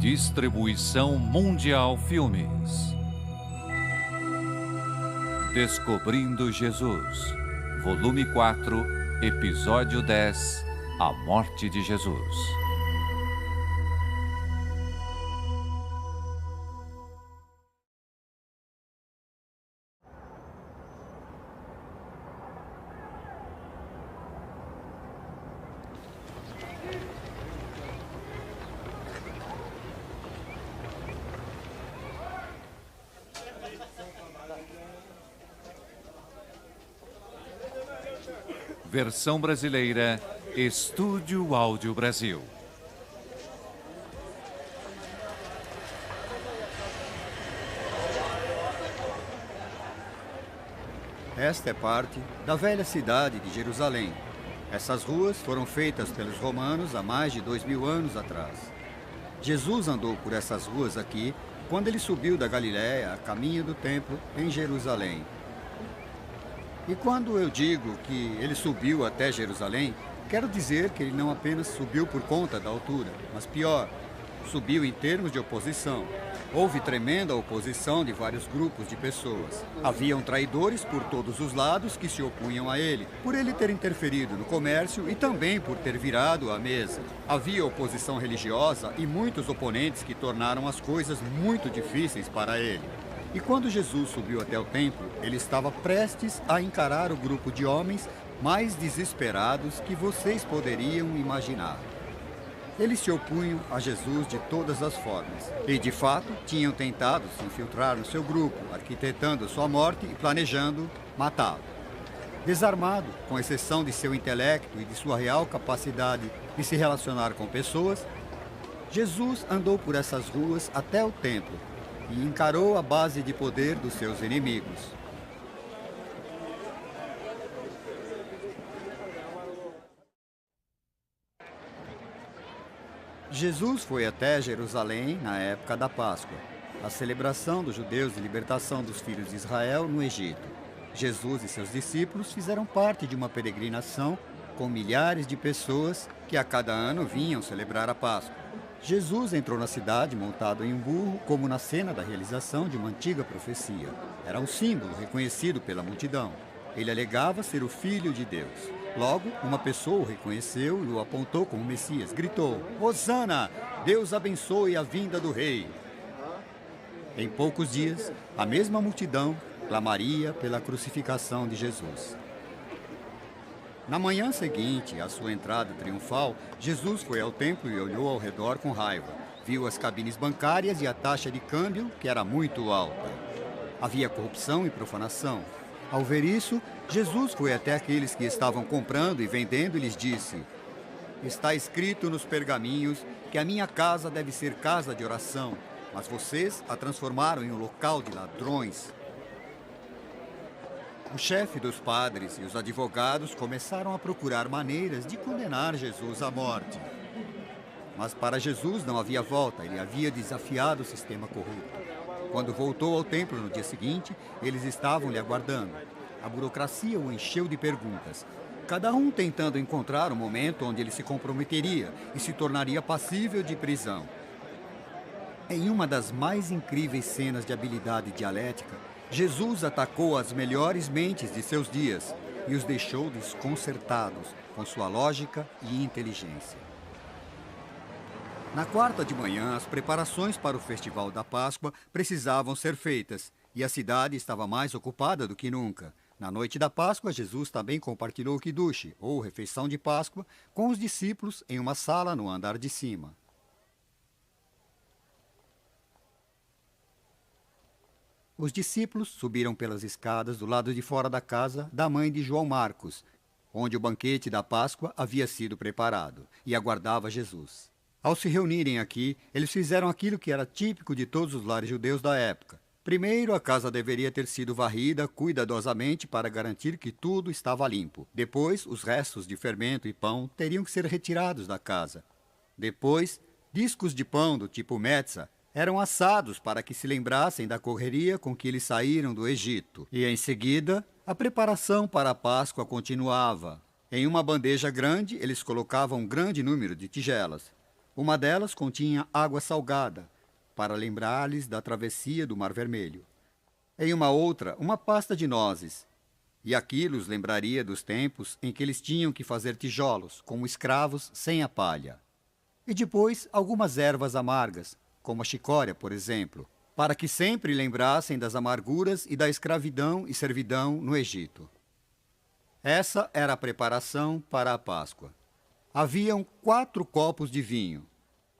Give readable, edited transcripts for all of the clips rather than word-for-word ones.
Distribuição Mundial Filmes. Descobrindo Jesus, Volume 4, Episódio 10, A Morte de Jesus. Versão brasileira, Estúdio Áudio Brasil. Esta é parte da velha cidade de Jerusalém. Essas ruas foram feitas pelos romanos há mais de 2000 anos atrás. Jesus andou por essas ruas aqui quando ele subiu da Galiléia a caminho do templo em Jerusalém. E quando eu digo que ele subiu até Jerusalém, quero dizer que ele não apenas subiu por conta da altura, mas pior, subiu em termos de oposição. Houve tremenda oposição de vários grupos de pessoas. Haviam traidores por todos os lados que se opunham a ele, por ele ter interferido no comércio e também por ter virado a mesa. Havia oposição religiosa e muitos oponentes que tornaram as coisas muito difíceis para ele. E quando Jesus subiu até o templo, ele estava prestes a encarar o grupo de homens mais desesperados que vocês poderiam imaginar. Eles se opunham a Jesus de todas as formas. E, de fato, tinham tentado se infiltrar no seu grupo, arquitetando sua morte e planejando matá-lo. Desarmado, com exceção de seu intelecto e de sua real capacidade de se relacionar com pessoas, Jesus andou por essas ruas até o templo e encarou a base de poder dos seus inimigos. Jesus foi até Jerusalém na época da Páscoa, a celebração dos judeus de libertação dos filhos de Israel no Egito. Jesus e seus discípulos fizeram parte de uma peregrinação com milhares de pessoas que a cada ano vinham celebrar a Páscoa. Jesus entrou na cidade montado em um burro, como na cena da realização de uma antiga profecia. Era um símbolo reconhecido pela multidão. Ele alegava ser o Filho de Deus. Logo, uma pessoa o reconheceu e o apontou como Messias. Gritou: "Hosana! Deus abençoe a vinda do rei!" Em poucos dias, a mesma multidão clamaria pela crucificação de Jesus. Na manhã seguinte, à sua entrada triunfal, Jesus foi ao templo e olhou ao redor com raiva. Viu as cabines bancárias e a taxa de câmbio, que era muito alta. Havia corrupção e profanação. Ao ver isso, Jesus foi até aqueles que estavam comprando e vendendo e lhes disse: "Está escrito nos pergaminhos que a minha casa deve ser casa de oração, mas vocês a transformaram em um local de ladrões." O chefe dos padres e os advogados começaram a procurar maneiras de condenar Jesus à morte. Mas para Jesus não havia volta, ele havia desafiado o sistema corrupto. Quando voltou ao templo no dia seguinte, eles estavam lhe aguardando. A burocracia o encheu de perguntas, cada um tentando encontrar o momento onde ele se comprometeria e se tornaria passível de prisão. Em uma das mais incríveis cenas de habilidade dialética, Jesus atacou as melhores mentes de seus dias e os deixou desconcertados com sua lógica e inteligência. Na quarta de manhã, as preparações para o Festival da Páscoa precisavam ser feitas e a cidade estava mais ocupada do que nunca. Na noite da Páscoa, Jesus também compartilhou o Kiddush, ou refeição de Páscoa, com os discípulos em uma sala no andar de cima. Os discípulos subiram pelas escadas do lado de fora da casa da mãe de João Marcos, onde o banquete da Páscoa havia sido preparado, e aguardava Jesus. Ao se reunirem aqui, eles fizeram aquilo que era típico de todos os lares judeus da época. Primeiro, a casa deveria ter sido varrida cuidadosamente para garantir que tudo estava limpo. Depois, os restos de fermento e pão teriam que ser retirados da casa. Depois, discos de pão do tipo metza eram assados para que se lembrassem da correria com que eles saíram do Egito. E em seguida, a preparação para a Páscoa continuava. Em uma bandeja grande, eles colocavam um grande número de tigelas. Uma delas continha água salgada, para lembrar-lhes da travessia do Mar Vermelho. Em uma outra, uma pasta de nozes, e aquilo os lembraria dos tempos em que eles tinham que fazer tijolos, como escravos sem a palha. E depois algumas ervas amargas, como a chicória, por exemplo, para que sempre lembrassem das amarguras e da escravidão e servidão no Egito. Essa era a preparação para a Páscoa. Haviam 4 copos de vinho,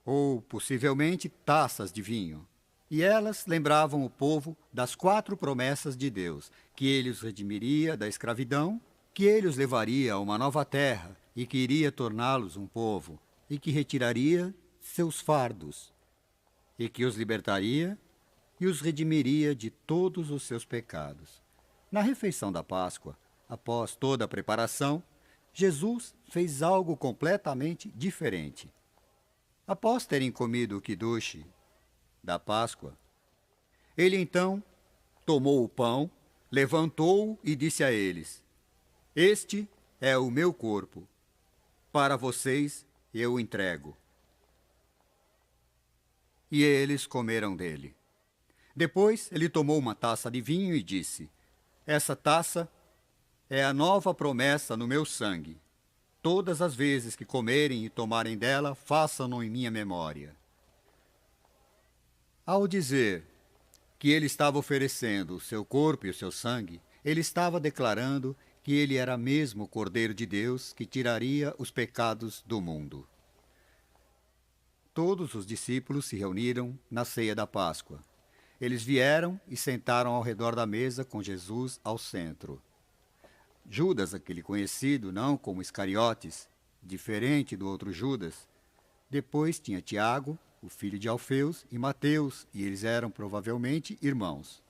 ou possivelmente taças de vinho, e elas lembravam o povo das 4 promessas de Deus, que ele os redimiria da escravidão, que ele os levaria a uma nova terra e que iria torná-los um povo, e que retiraria seus fardos, e que os libertaria e os redimiria de todos os seus pecados. Na refeição da Páscoa, após toda a preparação, Jesus fez algo completamente diferente. Após terem comido o quiduche da Páscoa, ele então tomou o pão, levantou-o e disse a eles: "Este é o meu corpo, para vocês eu o entrego." E eles comeram dele. Depois ele tomou uma taça de vinho e disse: "Essa taça é a nova promessa no meu sangue. Todas as vezes que comerem e tomarem dela, façam-no em minha memória." Ao dizer que ele estava oferecendo o seu corpo e o seu sangue, ele estava declarando que ele era mesmo o Cordeiro de Deus que tiraria os pecados do mundo. Todos os discípulos se reuniram na ceia da Páscoa. Eles vieram e sentaram ao redor da mesa com Jesus ao centro. Judas, aquele conhecido não como Iscariotes, diferente do outro Judas. Depois tinha Tiago, o filho de Alfeus, e Mateus, e eles eram provavelmente irmãos.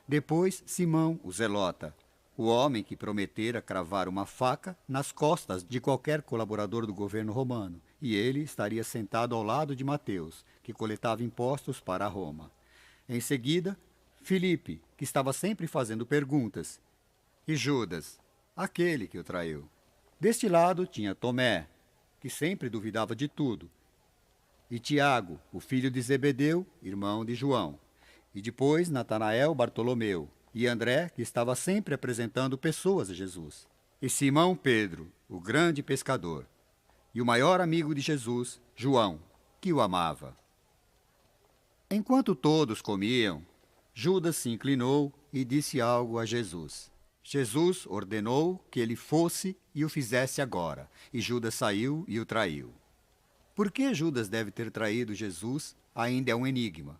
Depois Simão, o zelota, o homem que prometera cravar uma faca nas costas de qualquer colaborador do governo romano, e ele estaria sentado ao lado de Mateus, que coletava impostos para Roma. Em seguida, Filipe, que estava sempre fazendo perguntas, e Judas, aquele que o traiu. Deste lado tinha Tomé, que sempre duvidava de tudo, e Tiago, o filho de Zebedeu, irmão de João, e depois Natanael, Bartolomeu, e André, que estava sempre apresentando pessoas a Jesus, e Simão Pedro, o grande pescador, e o maior amigo de Jesus, João, que o amava. Enquanto todos comiam, Judas se inclinou e disse algo a Jesus. Jesus ordenou que ele fosse e o fizesse agora, e Judas saiu e o traiu. Por que Judas deve ter traído Jesus ainda é um enigma.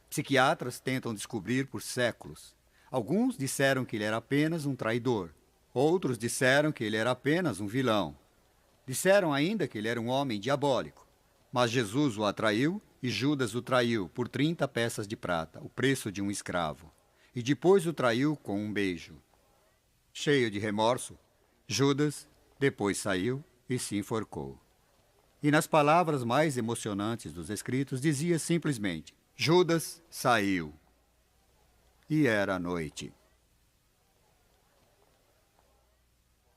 Psiquiatras tentam descobrir por séculos. Alguns disseram que ele era apenas um traidor. Outros disseram que ele era apenas um vilão. Disseram ainda que ele era um homem diabólico. Mas Jesus o atraiu e Judas o traiu por 30 peças de prata, o preço de um escravo. E depois o traiu com um beijo. Cheio de remorso, Judas depois saiu e se enforcou. E nas palavras mais emocionantes dos escritos dizia simplesmente: Judas saiu. E era noite.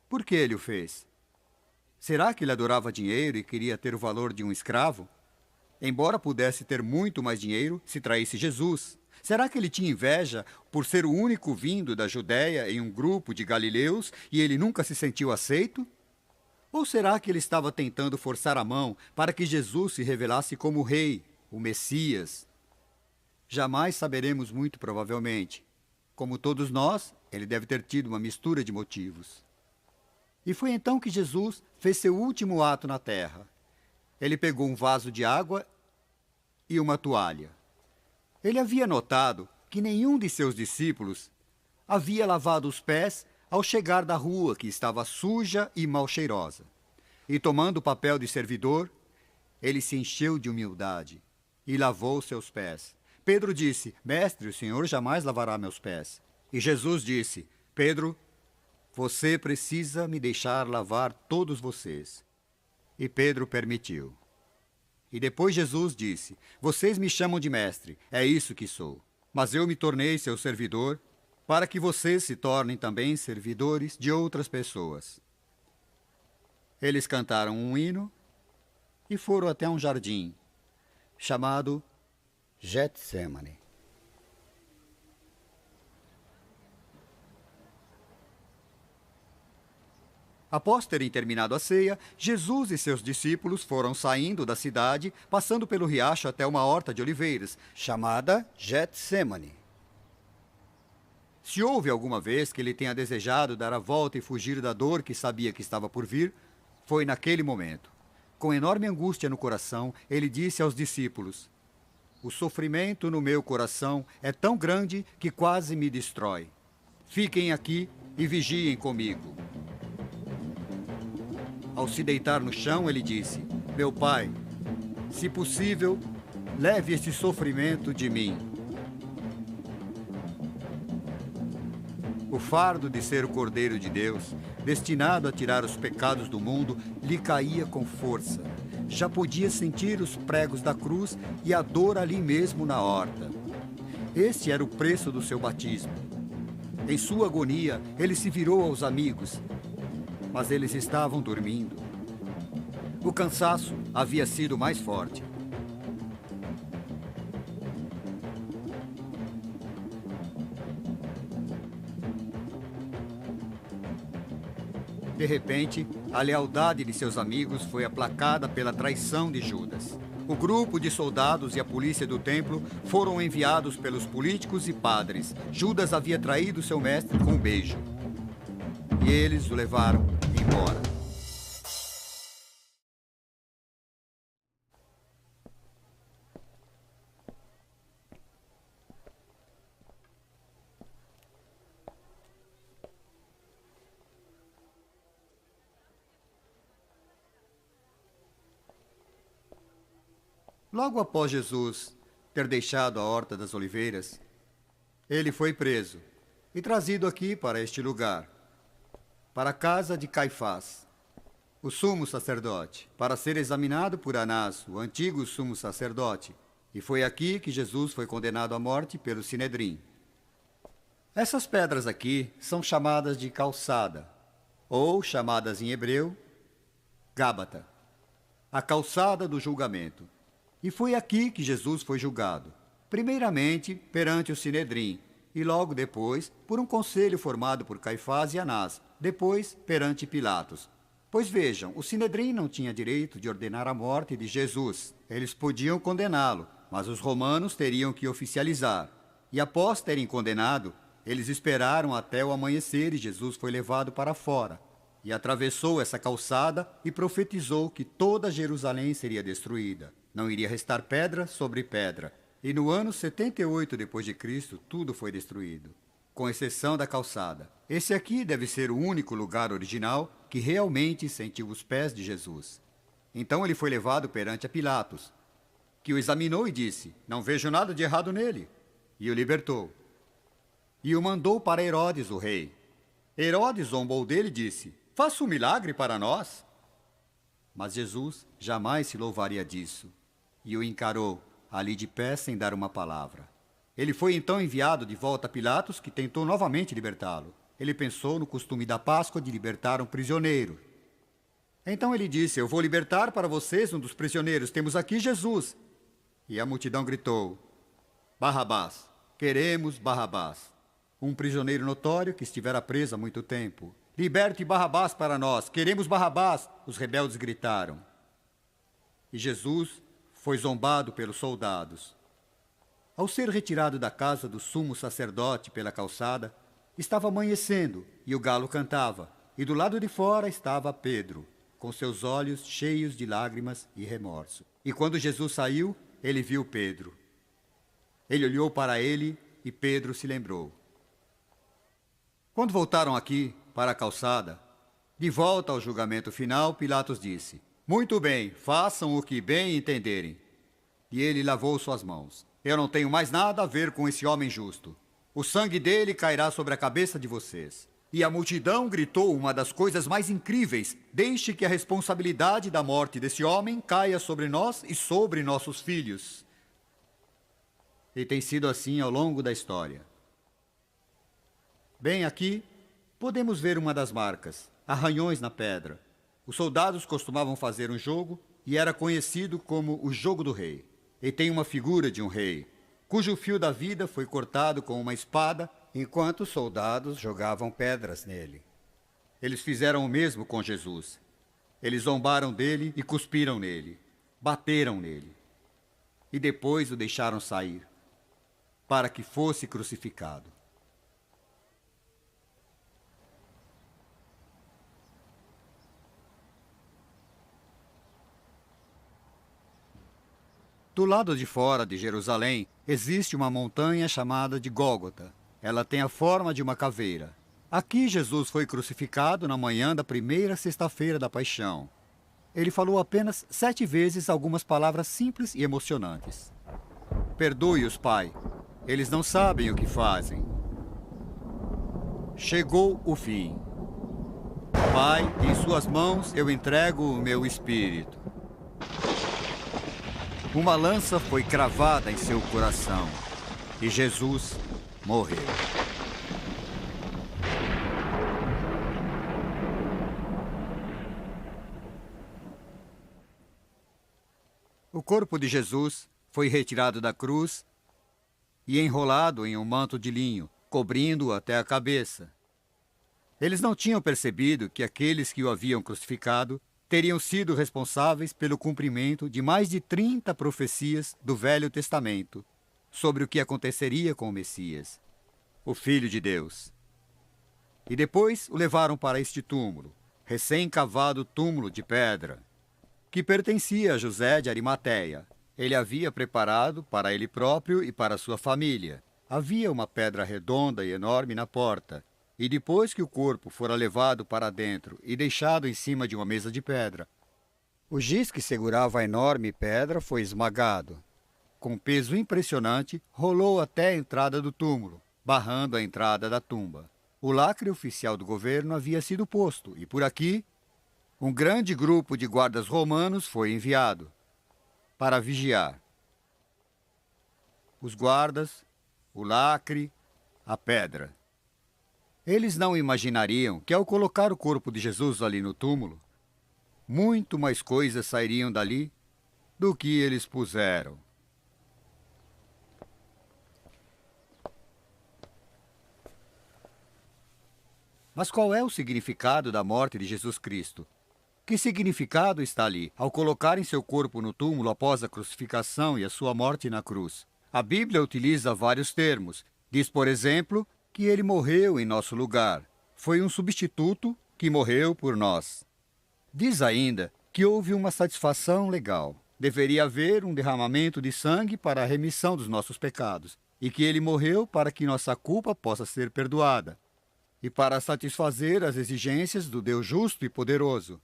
Por que ele o fez? Será que ele adorava dinheiro e queria ter o valor de um escravo? Embora pudesse ter muito mais dinheiro se traísse Jesus. Será que ele tinha inveja por ser o único vindo da Judéia em um grupo de galileus e ele nunca se sentiu aceito? Ou será que ele estava tentando forçar a mão para que Jesus se revelasse como o rei, o Messias? Jamais saberemos muito provavelmente. Como todos nós, ele deve ter tido uma mistura de motivos. E foi então que Jesus fez seu último ato na terra. Ele pegou um vaso de água e uma toalha. Ele havia notado que nenhum de seus discípulos havia lavado os pés ao chegar da rua, que estava suja e mal cheirosa. E tomando o papel de servidor, ele se encheu de humildade e lavou seus pés. Pedro disse: Mestre, o Senhor jamais lavará meus pés. E Jesus disse: Pedro, você precisa me deixar lavar todos vocês. E Pedro permitiu. E depois Jesus disse: Vocês me chamam de mestre, é isso que sou. Mas eu me tornei seu servidor, para que vocês se tornem também servidores de outras pessoas. Eles cantaram um hino e foram até um jardim chamado Getsemane. Após terem terminado a ceia, Jesus e seus discípulos foram saindo da cidade, passando pelo riacho até uma horta de oliveiras, chamada Getsemane. Se houve alguma vez que ele tenha desejado dar a volta e fugir da dor que sabia que estava por vir, foi naquele momento. Com enorme angústia no coração, ele disse aos discípulos: "O sofrimento no meu coração é tão grande que quase me destrói. Fiquem aqui e vigiem comigo." Ao se deitar no chão, ele disse: "Meu Pai, se possível, leve este sofrimento de mim." O fardo de ser o Cordeiro de Deus, destinado a tirar os pecados do mundo, lhe caía com força. Já podia sentir os pregos da cruz e a dor ali mesmo na horta. Este era o preço do seu batismo. Em sua agonia, ele se virou aos amigos, mas eles estavam dormindo. O cansaço havia sido mais forte. De repente, a lealdade de seus amigos foi aplacada pela traição de Judas. O grupo de soldados e a polícia do templo foram enviados pelos políticos e padres. Judas havia traído seu mestre com um beijo. E eles o levaram embora. Logo após Jesus ter deixado a Horta das Oliveiras, ele foi preso e trazido aqui para este lugar, para a casa de Caifás, o sumo sacerdote, para ser examinado por Anás, o antigo sumo sacerdote. E foi aqui que Jesus foi condenado à morte pelo Sinedrim. Essas pedras aqui são chamadas de calçada, ou chamadas em hebreu, Gábata, a calçada do julgamento. E foi aqui que Jesus foi julgado, primeiramente perante o Sinedrim, e logo depois por um conselho formado por Caifás e Anás, depois perante Pilatos. Pois vejam, o Sinedrim não tinha direito de ordenar a morte de Jesus. Eles podiam condená-lo, mas os romanos teriam que oficializar. E após terem condenado, eles esperaram até o amanhecer e Jesus foi levado para fora. E atravessou essa calçada e profetizou que toda Jerusalém seria destruída. Não iria restar pedra sobre pedra. E no ano 78 depois de Cristo, tudo foi destruído, com exceção da calçada. Esse aqui deve ser o único lugar original que realmente sentiu os pés de Jesus. Então ele foi levado perante a Pilatos, que o examinou e disse: "Não vejo nada de errado nele." E o libertou. E o mandou para Herodes, o rei. Herodes zombou dele e disse: "Faça um milagre para nós." Mas Jesus jamais se louvaria disso. E o encarou, ali de pé, sem dar uma palavra. Ele foi então enviado de volta a Pilatos, que tentou novamente libertá-lo. Ele pensou no costume da Páscoa de libertar um prisioneiro. Então ele disse: "Eu vou libertar para vocês um dos prisioneiros. Temos aqui Jesus." E a multidão gritou: "Barrabás! Queremos Barrabás." Um prisioneiro notório que estivera preso há muito tempo. "Liberte Barrabás para nós! Queremos Barrabás!" Os rebeldes gritaram. E Jesus foi zombado pelos soldados. Ao ser retirado da casa do sumo sacerdote pela calçada, estava amanhecendo e o galo cantava, e do lado de fora estava Pedro, com seus olhos cheios de lágrimas e remorso. E quando Jesus saiu, ele viu Pedro. Ele olhou para ele e Pedro se lembrou. Quando voltaram aqui, para a calçada, de volta ao julgamento final, Pilatos disse: "Muito bem, façam o que bem entenderem." E ele lavou suas mãos. "Eu não tenho mais nada a ver com esse homem justo. O sangue dele cairá sobre a cabeça de vocês." E a multidão gritou uma das coisas mais incríveis: "Deixe que a responsabilidade da morte desse homem caia sobre nós e sobre nossos filhos." E tem sido assim ao longo da história. Bem aqui, podemos ver uma das marcas, arranhões na pedra. Os soldados costumavam fazer um jogo e era conhecido como o Jogo do Rei. E tem uma figura de um rei, cujo fio da vida foi cortado com uma espada, enquanto os soldados jogavam pedras nele. Eles fizeram o mesmo com Jesus. Eles zombaram dele e cuspiram nele, bateram nele, e depois o deixaram sair, para que fosse crucificado. Do lado de fora de Jerusalém, existe uma montanha chamada de Gólgota. Ela tem a forma de uma caveira. Aqui Jesus foi crucificado na manhã da primeira sexta-feira da Paixão. Ele falou apenas 7 vezes algumas palavras simples e emocionantes. Perdoe-os, Pai. Eles não sabem o que fazem. Chegou o fim. Pai, em suas mãos eu entrego o meu espírito. Uma lança foi cravada em seu coração e Jesus morreu. O corpo de Jesus foi retirado da cruz e enrolado em um manto de linho, cobrindo-o até a cabeça. Eles não tinham percebido que aqueles que o haviam crucificado teriam sido responsáveis pelo cumprimento de mais de 30 profecias do Velho Testamento sobre o que aconteceria com o Messias, o Filho de Deus. E depois o levaram para este túmulo, recém-cavado túmulo de pedra, que pertencia a José de Arimateia. Ele havia preparado para ele próprio e para sua família. Havia uma pedra redonda e enorme na porta, e depois que o corpo fora levado para dentro e deixado em cima de uma mesa de pedra, o giz que segurava a enorme pedra foi esmagado. Com peso impressionante, rolou até a entrada do túmulo, barrando a entrada da tumba. O lacre oficial do governo havia sido posto, e por aqui, um grande grupo de guardas romanos foi enviado para vigiar. Os guardas, o lacre, a pedra. Eles não imaginariam que, ao colocar o corpo de Jesus ali no túmulo, muito mais coisas sairiam dali do que eles puseram. Mas qual é o significado da morte de Jesus Cristo? Que significado está ali, ao colocarem seu corpo no túmulo após a crucificação e a sua morte na cruz? A Bíblia utiliza vários termos. Diz, por exemplo, que ele morreu em nosso lugar. Foi um substituto que morreu por nós. Diz ainda que houve uma satisfação legal. Deveria haver um derramamento de sangue para a remissão dos nossos pecados, e que ele morreu para que nossa culpa possa ser perdoada, e para satisfazer as exigências do Deus justo e poderoso.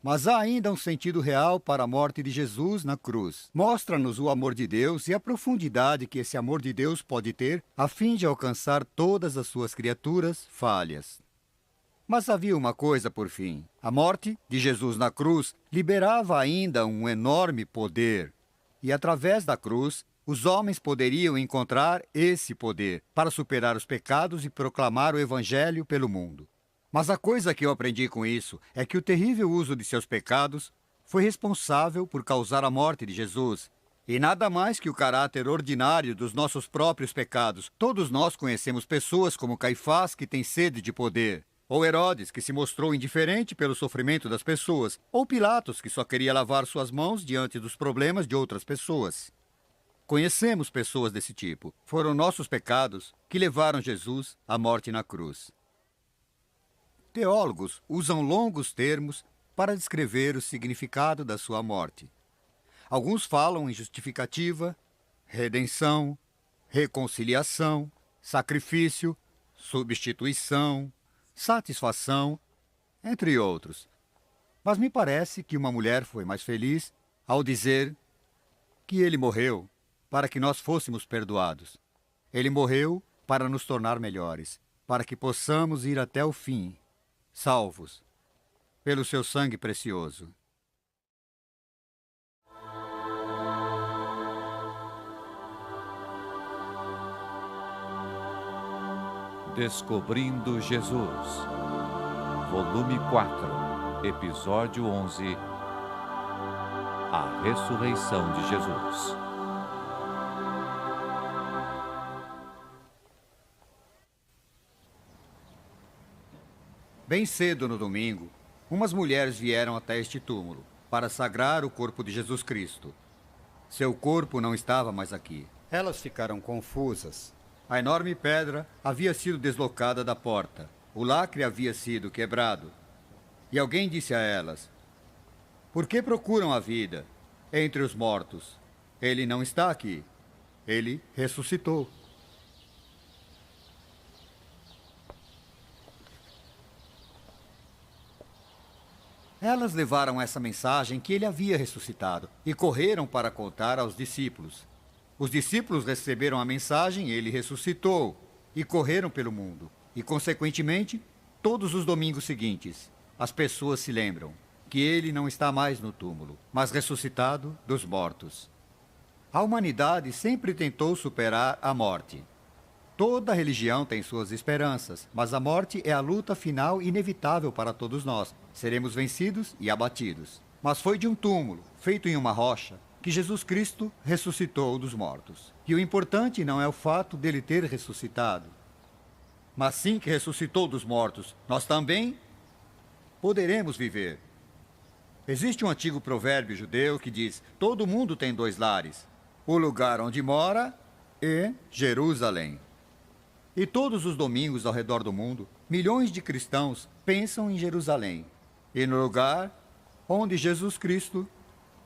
Mas há ainda um sentido real para a morte de Jesus na cruz. Mostra-nos o amor de Deus e a profundidade que esse amor de Deus pode ter a fim de alcançar todas as suas criaturas falhas. Mas havia uma coisa por fim. A morte de Jesus na cruz liberava ainda um enorme poder. E através da cruz, os homens poderiam encontrar esse poder para superar os pecados e proclamar o Evangelho pelo mundo. Mas a coisa que eu aprendi com isso é que o terrível uso de seus pecados foi responsável por causar a morte de Jesus. E nada mais que o caráter ordinário dos nossos próprios pecados. Todos nós conhecemos pessoas como Caifás, que tem sede de poder, ou Herodes, que se mostrou indiferente pelo sofrimento das pessoas, ou Pilatos, que só queria lavar suas mãos diante dos problemas de outras pessoas. Conhecemos pessoas desse tipo. Foram nossos pecados que levaram Jesus à morte na cruz. Teólogos usam longos termos para descrever o significado da sua morte. Alguns falam em justificativa, redenção, reconciliação, sacrifício, substituição, satisfação, entre outros. Mas me parece que uma mulher foi mais feliz ao dizer que ele morreu para que nós fôssemos perdoados. Ele morreu para nos tornar melhores, para que possamos ir até o fim, salvos pelo seu sangue precioso. Descobrindo Jesus, volume 4, episódio 11. a ressurreição de Jesus. Bem cedo no domingo, umas mulheres vieram até este túmulo para sagrar o corpo de Jesus Cristo. Seu corpo não estava mais aqui. Elas ficaram confusas. A enorme pedra havia sido deslocada da porta. O lacre havia sido quebrado. E alguém disse a elas: "Por que procuram a vida entre os mortos? Ele não está aqui. Ele ressuscitou." Elas levaram essa mensagem que ele havia ressuscitado e correram para contar aos discípulos. Os discípulos receberam a mensagem, ele ressuscitou, e correram pelo mundo. E, consequentemente, todos os domingos seguintes, as pessoas se lembram que ele não está mais no túmulo, mas ressuscitado dos mortos. A humanidade sempre tentou superar a morte. Toda religião tem suas esperanças, mas a morte é a luta final inevitável para todos nós. Seremos vencidos e abatidos. Mas foi de um túmulo, feito em uma rocha, que Jesus Cristo ressuscitou dos mortos. E o importante não é o fato dele ter ressuscitado, mas sim que ressuscitou dos mortos. Nós também poderemos viver. Existe um antigo provérbio judeu que diz: todo mundo tem dois lares, o lugar onde mora e Jerusalém. E todos os domingos ao redor do mundo, milhões de cristãos pensam em Jerusalém e no lugar onde Jesus Cristo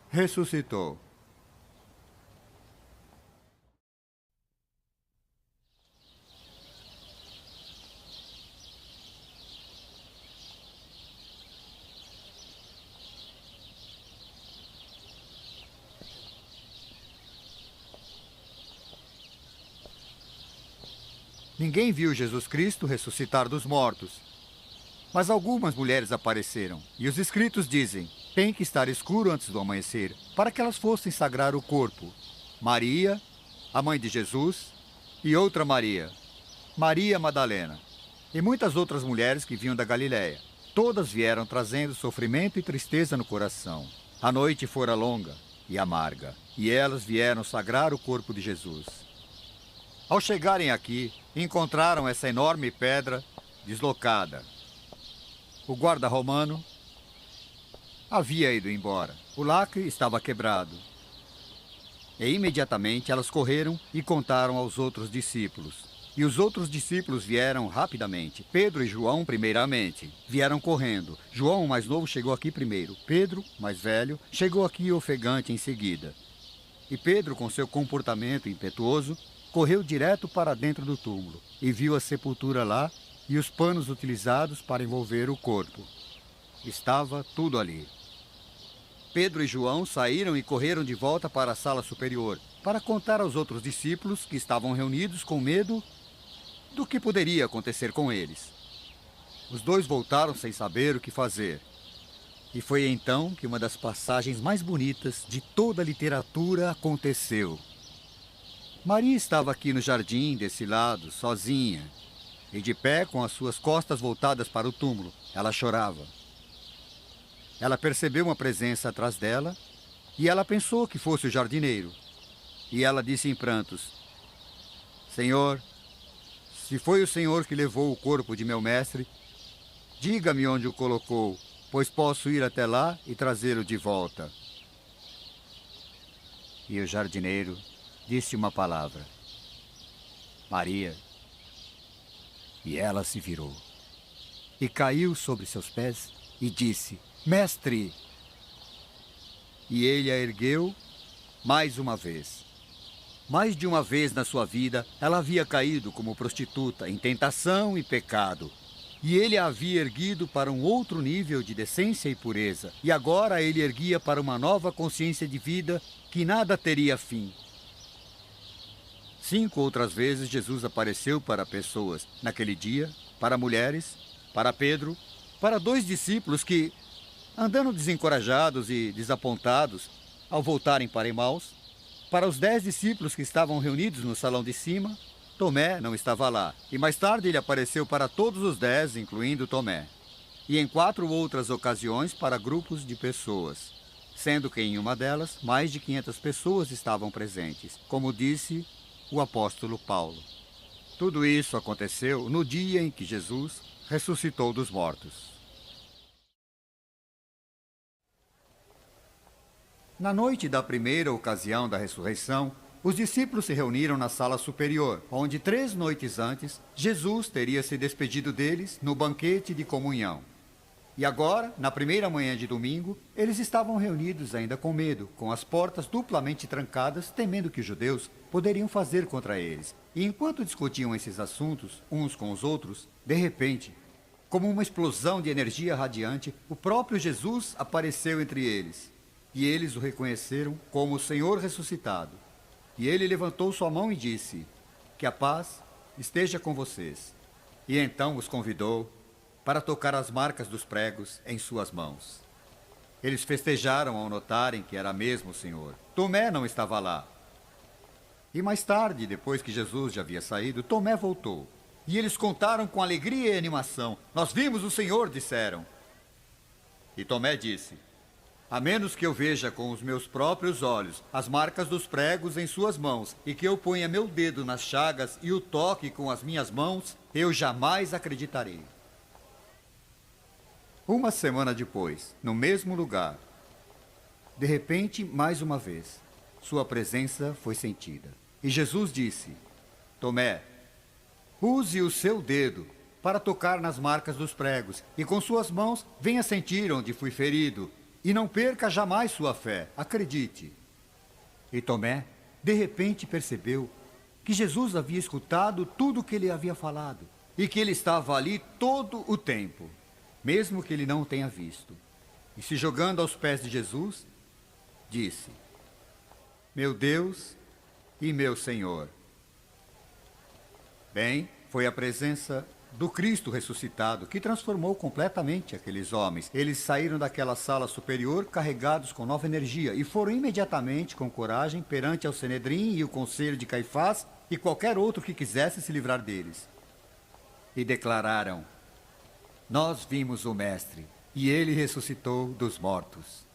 ressuscitou. Ninguém viu Jesus Cristo ressuscitar dos mortos. Mas algumas mulheres apareceram, e os escritos dizem: tem que estar escuro antes do amanhecer, para que elas fossem sagrar o corpo. Maria, a mãe de Jesus, e outra Maria, Maria Madalena, e muitas outras mulheres que vinham da Galiléia. Todas vieram trazendo sofrimento e tristeza no coração. A noite fora longa e amarga, e elas vieram sagrar o corpo de Jesus. Ao chegarem aqui, encontraram essa enorme pedra deslocada. O guarda romano havia ido embora. O lacre estava quebrado. E imediatamente elas correram e contaram aos outros discípulos. E os outros discípulos vieram rapidamente. Pedro e João, primeiramente, vieram correndo. João, o mais novo, chegou aqui primeiro. Pedro, mais velho, chegou aqui ofegante em seguida. E Pedro, com seu comportamento impetuoso, correu direto para dentro do túmulo e viu a sepultura lá e os panos utilizados para envolver o corpo. Estava tudo ali. Pedro e João saíram e correram de volta para a sala superior para contar aos outros discípulos que estavam reunidos com medo do que poderia acontecer com eles. Os dois voltaram sem saber o que fazer. E foi então que uma das passagens mais bonitas de toda a literatura aconteceu. Maria estava aqui no jardim, desse lado, sozinha, e de pé com as suas costas voltadas para o túmulo. Ela chorava. Ela percebeu uma presença atrás dela e ela pensou que fosse o jardineiro. E ela disse em prantos: Senhor, se foi o Senhor que levou o corpo de meu mestre, diga-me onde o colocou, pois posso ir até lá e trazê-lo de volta. E o jardineiro disse uma palavra: Maria. E ela se virou e caiu sobre seus pés e disse: Mestre! E ele a ergueu mais uma vez. Mais de uma vez na sua vida, ela havia caído como prostituta em tentação e pecado. E ele a havia erguido para um outro nível de decência e pureza. E agora ele erguia para uma nova consciência de vida que nada teria fim. 5 outras vezes Jesus apareceu para pessoas naquele dia, para mulheres, para Pedro, para 2 discípulos que, andando desencorajados e desapontados ao voltarem para Emaús, para os 10 discípulos que estavam reunidos no salão de cima. Tomé não estava lá, e mais tarde ele apareceu para todos os 10, incluindo Tomé, e em 4 outras ocasiões para grupos de pessoas. sendo que em uma delas mais de 500 pessoas estavam presentes, como disse o apóstolo Paulo. Tudo isso aconteceu no dia em que Jesus ressuscitou dos mortos. Na noite da primeira ocasião da ressurreição, os discípulos se reuniram na sala superior, onde 3 noites antes, Jesus teria se despedido deles no banquete de comunhão. E agora, na primeira manhã de domingo, eles estavam reunidos ainda com medo, com as portas duplamente trancadas, temendo que os judeus poderiam fazer contra eles. E enquanto discutiam esses assuntos, uns com os outros, de repente, como uma explosão de energia radiante, o próprio Jesus apareceu entre eles. E eles o reconheceram como o Senhor ressuscitado. E ele levantou sua mão e disse: "Que a paz esteja com vocês." E então os convidou para tocar as marcas dos pregos em suas mãos. Eles festejaram ao notarem que era mesmo o Senhor. Tomé não estava lá. E mais tarde, depois que Jesus já havia saído, Tomé voltou. E eles contaram com alegria e animação: "Nós vimos o Senhor", disseram. E Tomé disse: "A menos que eu veja com os meus próprios olhos as marcas dos pregos em suas mãos, e que eu ponha meu dedo nas chagas e o toque com as minhas mãos, eu jamais acreditarei." Uma semana depois, no mesmo lugar, de repente, mais uma vez, sua presença foi sentida. E Jesus disse: "Tomé, use o seu dedo para tocar nas marcas dos pregos, e com suas mãos venha sentir onde fui ferido. E não perca jamais sua fé, acredite." E Tomé, de repente, percebeu que Jesus havia escutado tudo o que ele havia falado e que ele estava ali todo o tempo, mesmo que ele não o tenha visto. E se jogando aos pés de Jesus, disse: "Meu Deus e meu Senhor." Bem, foi a presença do Cristo ressuscitado que transformou completamente aqueles homens. Eles saíram daquela sala superior carregados com nova energia e foram imediatamente com coragem perante ao Sanedrim e o conselho de Caifás e qualquer outro que quisesse se livrar deles. E declararam: "Nós vimos o Mestre, e ele ressuscitou dos mortos."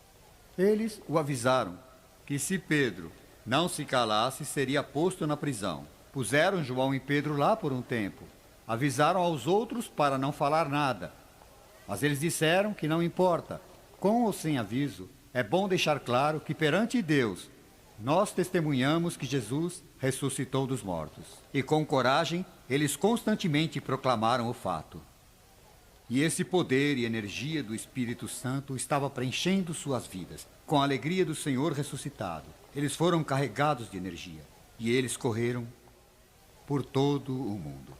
Eles o avisaram que se Pedro não se calasse, seria posto na prisão. Puseram João e Pedro lá por um tempo. Avisaram aos outros para não falar nada. Mas eles disseram que não importa. Com ou sem aviso, é bom deixar claro que perante Deus, nós testemunhamos que Jesus ressuscitou dos mortos. E com coragem, eles constantemente proclamaram o fato. E esse poder e energia do Espírito Santo estava preenchendo suas vidas, com a alegria do Senhor ressuscitado. Eles foram carregados de energia, e eles correram por todo o mundo.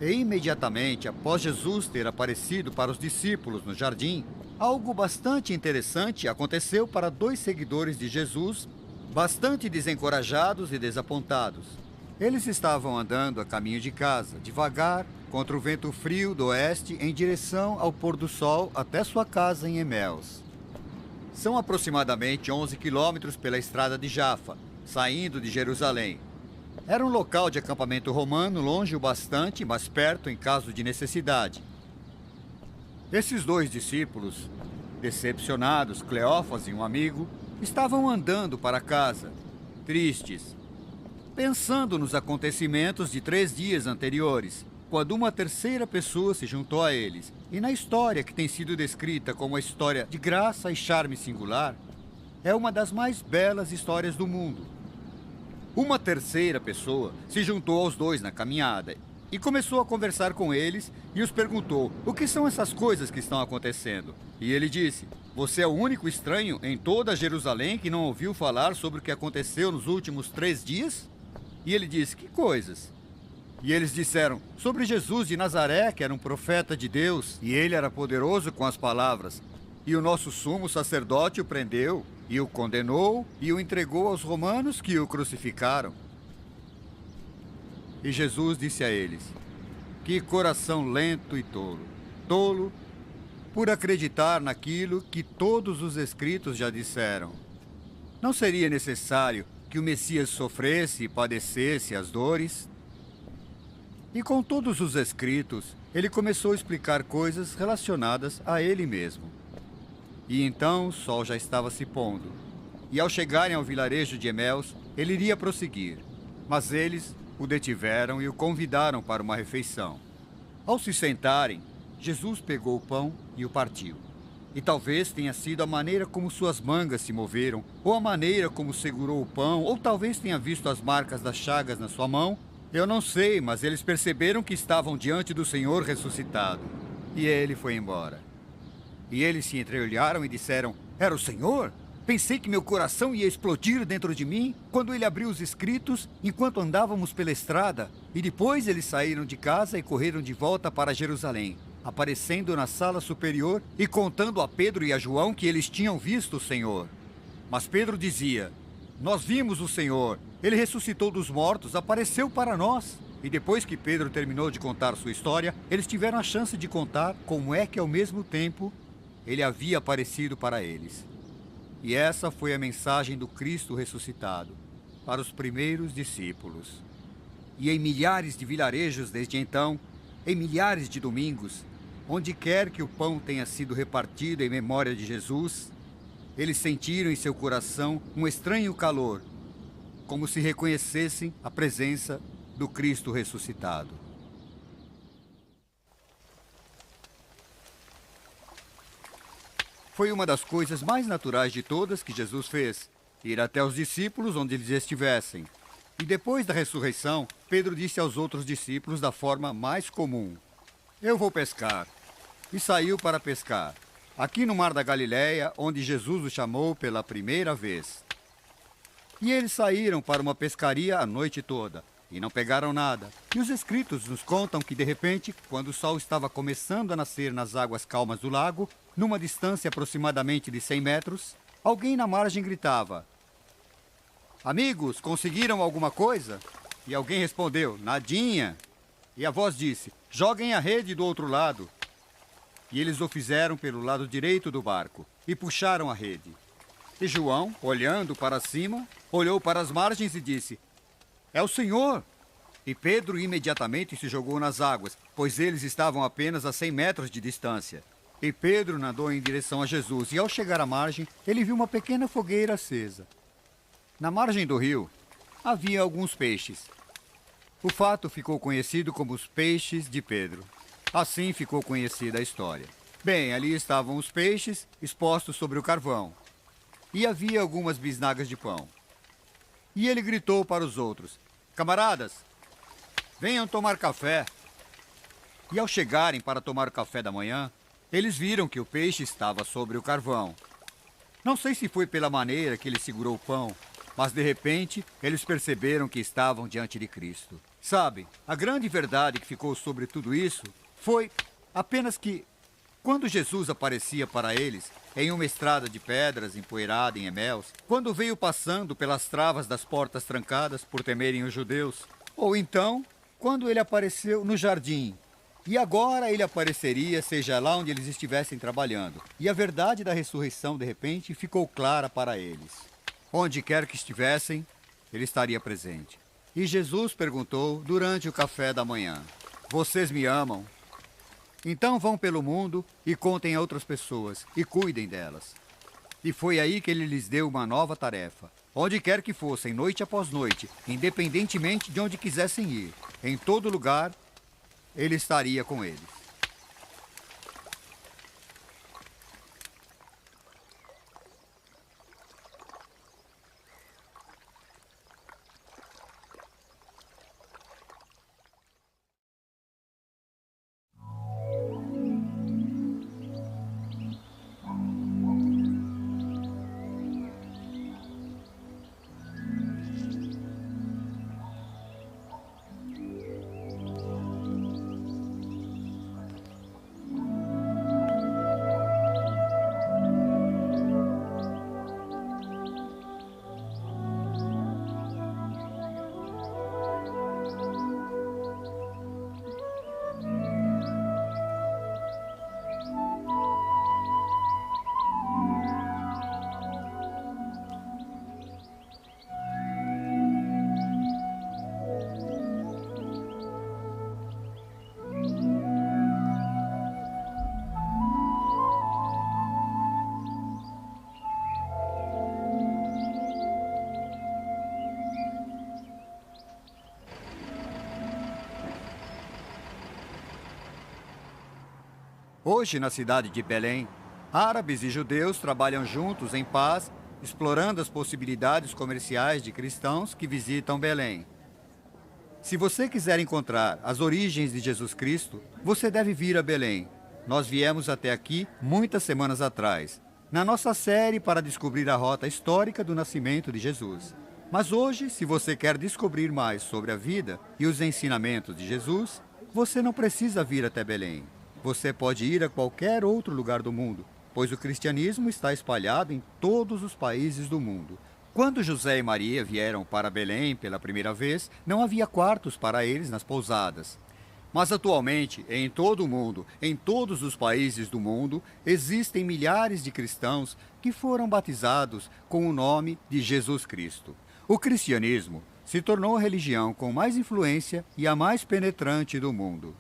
E imediatamente após Jesus ter aparecido para os discípulos no jardim, algo bastante interessante aconteceu para 2 seguidores de Jesus, bastante desencorajados e desapontados. Eles estavam andando a caminho de casa, devagar, contra o vento frio do oeste, em direção ao pôr do sol até sua casa em Eméus. São aproximadamente 11 quilômetros pela estrada de Jafa, saindo de Jerusalém. Era um local de acampamento romano, longe o bastante, mas perto em caso de necessidade. Esses 2 discípulos, decepcionados, Cleófas e um amigo, estavam andando para casa, tristes, pensando nos acontecimentos de 3 dias anteriores, quando uma terceira pessoa se juntou a eles. E na história que tem sido descrita como a história de graça e charme singular, é uma das mais belas histórias do mundo. Uma terceira pessoa se juntou aos 2 na caminhada e começou a conversar com eles e os perguntou: "O que são essas coisas que estão acontecendo?" E ele disse: "Você é o único estranho em toda Jerusalém que não ouviu falar sobre o que aconteceu nos últimos 3 dias?" E ele disse: "Que coisas?" E eles disseram: "Sobre Jesus de Nazaré, que era um profeta de Deus, e ele era poderoso com as palavras. E o nosso sumo sacerdote o prendeu, e o condenou, e o entregou aos romanos, que o crucificaram." E Jesus disse a eles: "Que coração lento e tolo, tolo, por acreditar naquilo que todos os escritos já disseram. Não seria necessário que o Messias sofresse e padecesse as dores? E com todos os escritos, ele começou a explicar coisas relacionadas a ele mesmo. E então o sol já estava se pondo. E ao chegarem ao vilarejo de Eméus, ele iria prosseguir. Mas eles o detiveram e o convidaram para uma refeição. Ao se sentarem, Jesus pegou o pão e o partiu. E talvez tenha sido a maneira como suas mangas se moveram, ou a maneira como segurou o pão, ou talvez tenha visto as marcas das chagas na sua mão. Eu não sei, mas eles perceberam que estavam diante do Senhor ressuscitado. E ele foi embora. E eles se entreolharam e disseram: era o Senhor? Pensei que meu coração ia explodir dentro de mim quando ele abriu os escritos enquanto andávamos pela estrada. E depois eles saíram de casa e correram de volta para Jerusalém, aparecendo na sala superior e contando a Pedro e a João que eles tinham visto o Senhor. Mas Pedro dizia: nós vimos o Senhor, ele ressuscitou dos mortos, apareceu para nós. E depois que Pedro terminou de contar sua história, eles tiveram a chance de contar como é que ao mesmo tempo ele havia aparecido para eles. E essa foi a mensagem do Cristo ressuscitado para os primeiros discípulos. E em milhares de vilarejos desde então, em milhares de domingos, onde quer que o pão tenha sido repartido em memória de Jesus, eles sentiram em seu coração um estranho calor, como se reconhecessem a presença do Cristo ressuscitado. Foi uma das coisas mais naturais de todas que Jesus fez, ir até os discípulos onde eles estivessem. E depois da ressurreição, Pedro disse aos outros discípulos da forma mais comum: eu vou pescar. E saiu para pescar, aqui no Mar da Galileia, onde Jesus o chamou pela primeira vez. E eles saíram para uma pescaria a noite toda, e não pegaram nada. E os escritos nos contam que, de repente, quando o sol estava começando a nascer nas águas calmas do lago, numa distância aproximadamente de 100 metros, alguém na margem gritava: amigos, conseguiram alguma coisa? E alguém respondeu: nadinha. E a voz disse: joguem a rede do outro lado. E eles o fizeram pelo lado direito do barco e puxaram a rede. E João, olhando para cima, olhou para as margens e disse: é o Senhor! E Pedro imediatamente se jogou nas águas, pois eles estavam apenas a 100 metros de distância. E Pedro nadou em direção a Jesus, e ao chegar à margem, ele viu uma pequena fogueira acesa. Na margem do rio, havia alguns peixes. O fato ficou conhecido como os peixes de Pedro. Assim ficou conhecida a história. Bem, ali estavam os peixes expostos sobre o carvão. E havia algumas bisnagas de pão. E ele gritou para os outros: camaradas, venham tomar café. E ao chegarem para tomar o café da manhã, eles viram que o peixe estava sobre o carvão. Não sei se foi pela maneira que ele segurou o pão, mas de repente eles perceberam que estavam diante de Cristo. Sabe, a grande verdade que ficou sobre tudo isso foi apenas que, quando Jesus aparecia para eles em uma estrada de pedras empoeirada em Eméus, quando veio passando pelas travas das portas trancadas por temerem os judeus, ou então, quando ele apareceu no jardim, e agora ele apareceria seja lá onde eles estivessem trabalhando. E a verdade da ressurreição, de repente, ficou clara para eles. Onde quer que estivessem, ele estaria presente. E Jesus perguntou durante o café da manhã: vocês me amam? Então vão pelo mundo e contem a outras pessoas e cuidem delas. E foi aí que ele lhes deu uma nova tarefa. Onde quer que fossem, noite após noite, independentemente de onde quisessem ir, em todo lugar, ele estaria com eles. Hoje, na cidade de Belém, árabes e judeus trabalham juntos em paz, explorando as possibilidades comerciais de cristãos que visitam Belém. Se você quiser encontrar as origens de Jesus Cristo, você deve vir a Belém. Nós viemos até aqui muitas semanas atrás, na nossa série para descobrir a rota histórica do nascimento de Jesus. Mas hoje, se você quer descobrir mais sobre a vida e os ensinamentos de Jesus, você não precisa vir até Belém. Você pode ir a qualquer outro lugar do mundo, pois o cristianismo está espalhado em todos os países do mundo. Quando José e Maria vieram para Belém pela primeira vez, não havia quartos para eles nas pousadas. Mas atualmente, em todo o mundo, em todos os países do mundo, existem milhares de cristãos que foram batizados com o nome de Jesus Cristo. O cristianismo se tornou a religião com mais influência e a mais penetrante do mundo.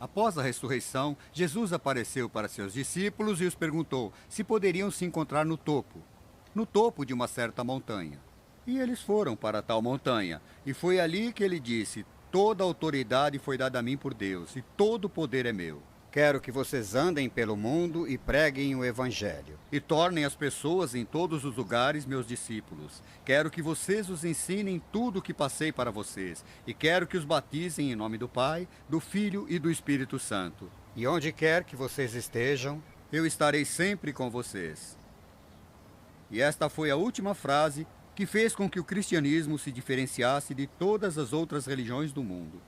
Após a ressurreição, Jesus apareceu para seus discípulos e os perguntou se poderiam se encontrar no topo de uma certa montanha. E eles foram para tal montanha, e foi ali que ele disse: toda a autoridade foi dada a mim por Deus, e todo o poder é meu. Quero que vocês andem pelo mundo e preguem o Evangelho, e tornem as pessoas em todos os lugares meus discípulos. Quero que vocês os ensinem tudo o que passei para vocês, e quero que os batizem em nome do Pai, do Filho e do Espírito Santo. E onde quer que vocês estejam, eu estarei sempre com vocês. E esta foi a última frase que fez com que o cristianismo se diferenciasse de todas as outras religiões do mundo,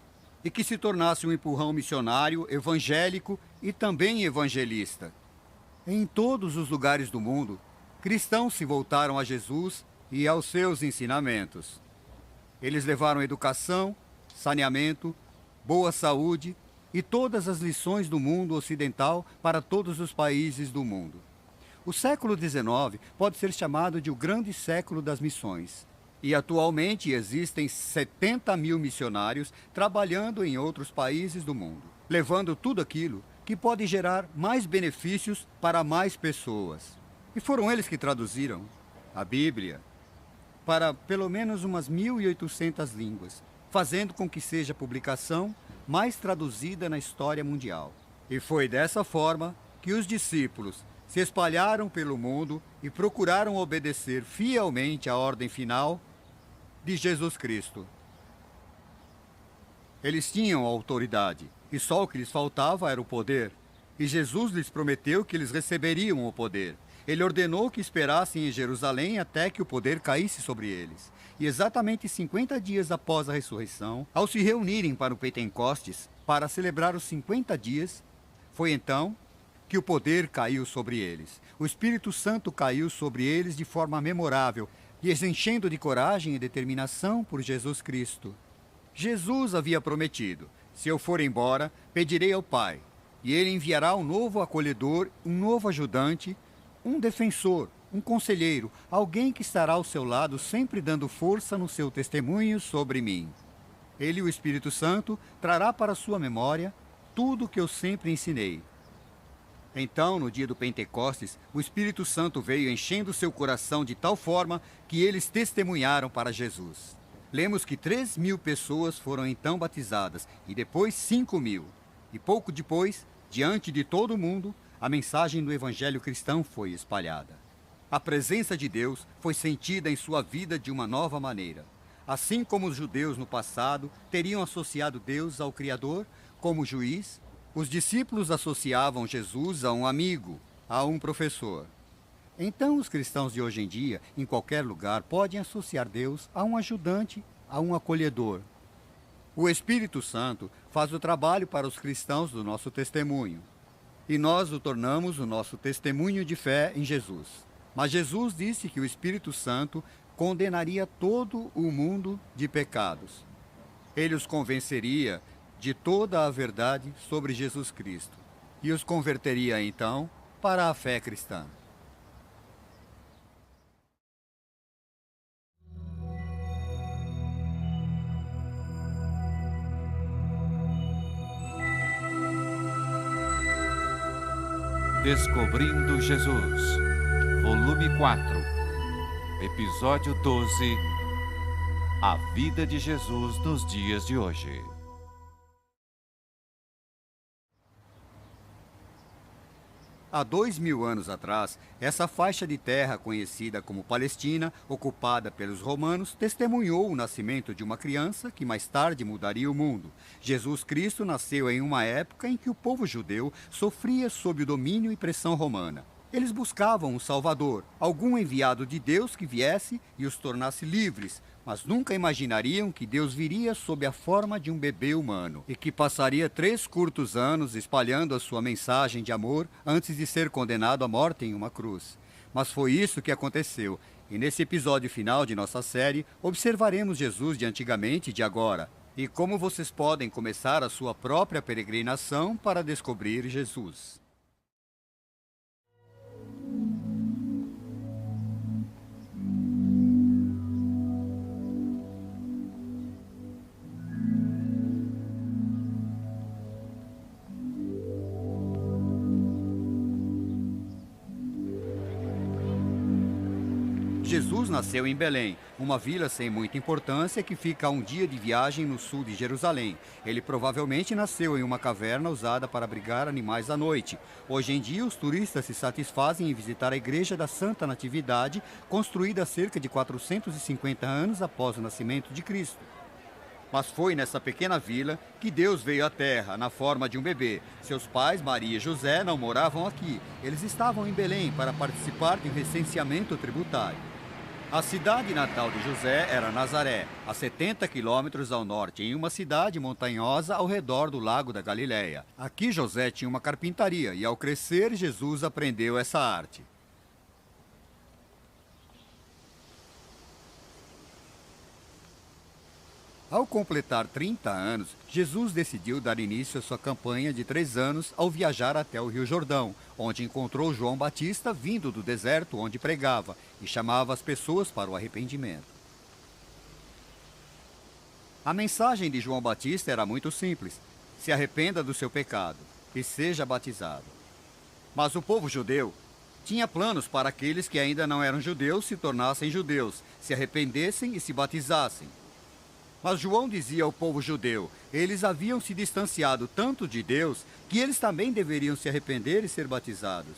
e que se tornasse um empurrão missionário, evangélico e também evangelista. Em todos os lugares do mundo, cristãos se voltaram a Jesus e aos seus ensinamentos. Eles levaram educação, saneamento, boa saúde e todas as lições do mundo ocidental para todos os países do mundo. O século XIX pode ser chamado de o grande século das missões. E atualmente existem 70 mil missionários trabalhando em outros países do mundo, levando tudo aquilo que pode gerar mais benefícios para mais pessoas. E foram eles que traduziram a Bíblia para pelo menos umas 1.800 línguas, fazendo com que seja a publicação mais traduzida na história mundial. E foi dessa forma que os discípulos se espalharam pelo mundo e procuraram obedecer fielmente à ordem final de Jesus Cristo. Eles tinham autoridade, e só o que lhes faltava era o poder. E Jesus lhes prometeu que eles receberiam o poder. Ele ordenou que esperassem em Jerusalém até que o poder caísse sobre eles. E exatamente 50 dias após a ressurreição, ao se reunirem para o Pentecostes, para celebrar os 50 dias, foi então que o poder caiu sobre eles. O Espírito Santo caiu sobre eles de forma memorável, e os enchendo de coragem e determinação por Jesus Cristo. Jesus havia prometido: se eu for embora, pedirei ao Pai, e ele enviará um novo acolhedor, um novo ajudante, um defensor, um conselheiro, alguém que estará ao seu lado sempre dando força no seu testemunho sobre mim. Ele, o Espírito Santo, trará para sua memória tudo o que eu sempre ensinei. Então, no dia do Pentecostes, o Espírito Santo veio enchendo seu coração de tal forma que eles testemunharam para Jesus. Lemos que 3.000 pessoas foram então batizadas, e depois 5.000. E pouco depois, diante de todo o mundo, a mensagem do Evangelho cristão foi espalhada. A presença de Deus foi sentida em sua vida de uma nova maneira. Assim como os judeus no passado teriam associado Deus ao Criador como juiz, os discípulos associavam Jesus a um amigo, a um professor. Então, os cristãos de hoje em dia, em qualquer lugar, podem associar Deus a um ajudante, a um acolhedor. O Espírito Santo faz o trabalho para os cristãos do nosso testemunho. E nós o tornamos o nosso testemunho de fé em Jesus. Mas Jesus disse que o Espírito Santo condenaria todo o mundo de pecados. Ele os convenceria de toda a verdade sobre Jesus Cristo e os converteria então para a fé cristã. Descobrindo Jesus, volume 4, episódio 12, A vida de Jesus nos dias de hoje. Há 2000 anos atrás, essa faixa de terra conhecida como Palestina, ocupada pelos romanos, testemunhou o nascimento de uma criança que mais tarde mudaria o mundo. Jesus Cristo nasceu em uma época em que o povo judeu sofria sob o domínio e pressão romana. Eles buscavam um Salvador, algum enviado de Deus que viesse e os tornasse livres, mas nunca imaginariam que Deus viria sob a forma de um bebê humano e que passaria 3 curtos anos espalhando a sua mensagem de amor antes de ser condenado à morte em uma cruz. Mas foi isso que aconteceu, e nesse episódio final de nossa série, observaremos Jesus de antigamente e de agora, e como vocês podem começar a sua própria peregrinação para descobrir Jesus. Jesus nasceu em Belém, uma vila sem muita importância que fica a um dia de viagem no sul de Jerusalém. Ele provavelmente nasceu em uma caverna usada para abrigar animais à noite. Hoje em dia, os turistas se satisfazem em visitar a Igreja da Santa Natividade, construída há cerca de 450 anos após o nascimento de Cristo. Mas foi nessa pequena vila que Deus veio à terra, na forma de um bebê. Seus pais, Maria e José, não moravam aqui. Eles estavam em Belém para participar de um recenseamento tributário. A cidade natal de José era Nazaré, a 70 quilômetros ao norte, em uma cidade montanhosa ao redor do lago da Galileia. Aqui José tinha uma carpintaria e, ao crescer, Jesus aprendeu essa arte. Ao completar 30 anos, Jesus decidiu dar início à sua campanha de 3 anos ao viajar até o Rio Jordão, onde encontrou João Batista vindo do deserto onde pregava e chamava as pessoas para o arrependimento. A mensagem de João Batista era muito simples: se arrependa do seu pecado e seja batizado. Mas o povo judeu tinha planos para aqueles que ainda não eram judeus se tornassem judeus, se arrependessem e se batizassem. Mas João dizia ao povo judeu, eles haviam se distanciado tanto de Deus que eles também deveriam se arrepender e ser batizados.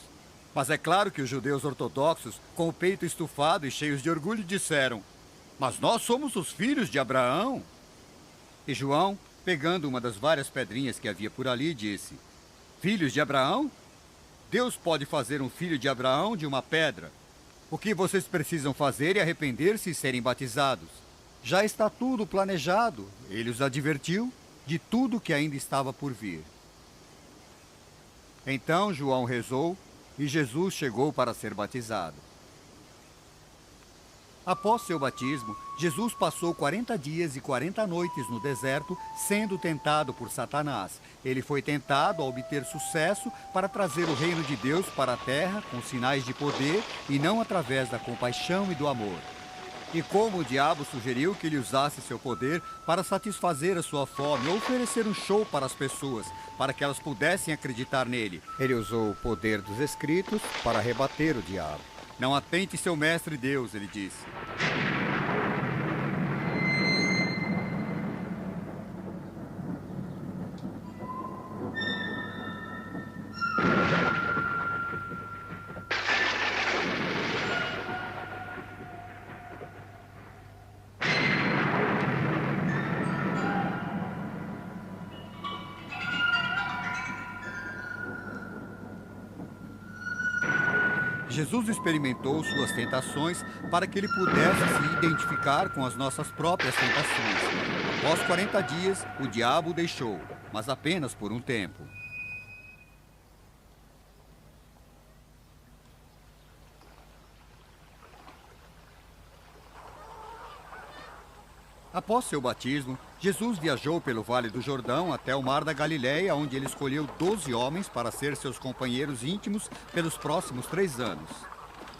Mas é claro que os judeus ortodoxos, com o peito estufado e cheios de orgulho, disseram: mas nós somos os filhos de Abraão. E João, pegando uma das várias pedrinhas que havia por ali, disse: filhos de Abraão? Deus pode fazer um filho de Abraão de uma pedra. O que vocês precisam fazer é arrepender-se e serem batizados. Já está tudo planejado, ele os advertiu de tudo que ainda estava por vir. Então João rezou e Jesus chegou para ser batizado. Após seu batismo, Jesus passou 40 dias e 40 noites no deserto, sendo tentado por Satanás. Ele foi tentado a obter sucesso para trazer o reino de Deus para a terra com sinais de poder e não através da compaixão e do amor. E como o diabo sugeriu que ele usasse seu poder para satisfazer a sua fome ou oferecer um show para as pessoas, para que elas pudessem acreditar nele, ele usou o poder dos escritos para rebater o diabo. Não atente seu mestre Deus, ele disse. Jesus experimentou suas tentações para que ele pudesse se identificar com as nossas próprias tentações. Após 40 dias, o diabo o deixou, mas apenas por um tempo. Após seu batismo, Jesus viajou pelo Vale do Jordão até o Mar da Galileia, onde ele escolheu 12 homens para ser seus companheiros íntimos pelos próximos 3 anos.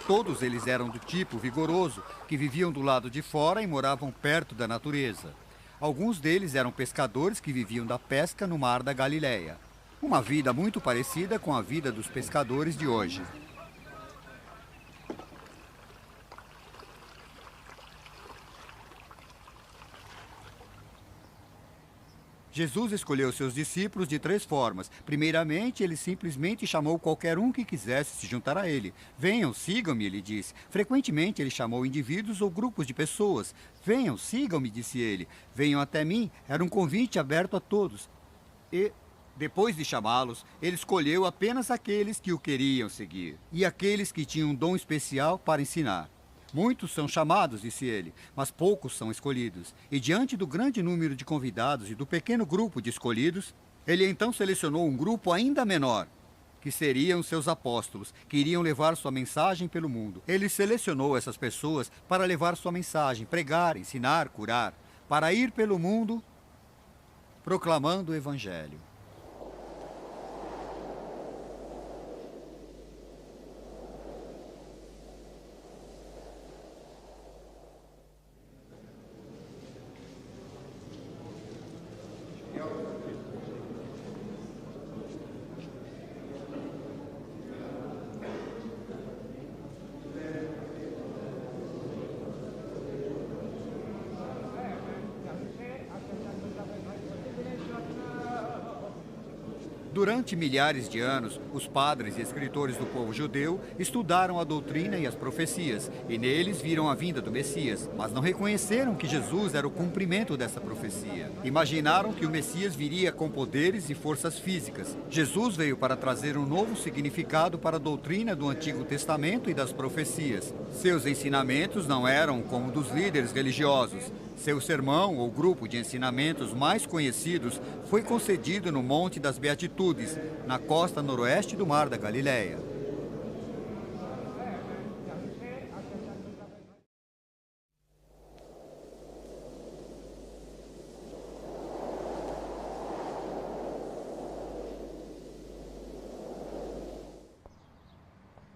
Todos eles eram do tipo vigoroso, que viviam do lado de fora e moravam perto da natureza. Alguns deles eram pescadores que viviam da pesca no Mar da Galileia. Uma vida muito parecida com a vida dos pescadores de hoje. Jesus escolheu seus discípulos de 3 formas. Primeiramente, ele simplesmente chamou qualquer um que quisesse se juntar a ele. Venham, sigam-me, ele disse. Frequentemente, ele chamou indivíduos ou grupos de pessoas. Venham, sigam-me, disse ele. Venham até mim. Era um convite aberto a todos. E, depois de chamá-los, ele escolheu apenas aqueles que o queriam seguir e aqueles que tinham um dom especial para ensinar. Muitos são chamados, disse ele, mas poucos são escolhidos. E diante do grande número de convidados e do pequeno grupo de escolhidos, ele então selecionou um grupo ainda menor, que seriam seus apóstolos, que iriam levar sua mensagem pelo mundo. Ele selecionou essas pessoas para levar sua mensagem, pregar, ensinar, curar, para ir pelo mundo proclamando o Evangelho. Durante milhares de anos, os padres e escritores do povo judeu estudaram a doutrina e as profecias, e neles viram a vinda do Messias, mas não reconheceram que Jesus era o cumprimento dessa profecia. Imaginaram que o Messias viria com poderes e forças físicas. Jesus veio para trazer um novo significado para a doutrina do Antigo Testamento e das profecias. Seus ensinamentos não eram como dos líderes religiosos. Seu sermão, ou grupo de ensinamentos mais conhecidos, foi concedido no Monte das Beatitudes, na costa noroeste do Mar da Galileia.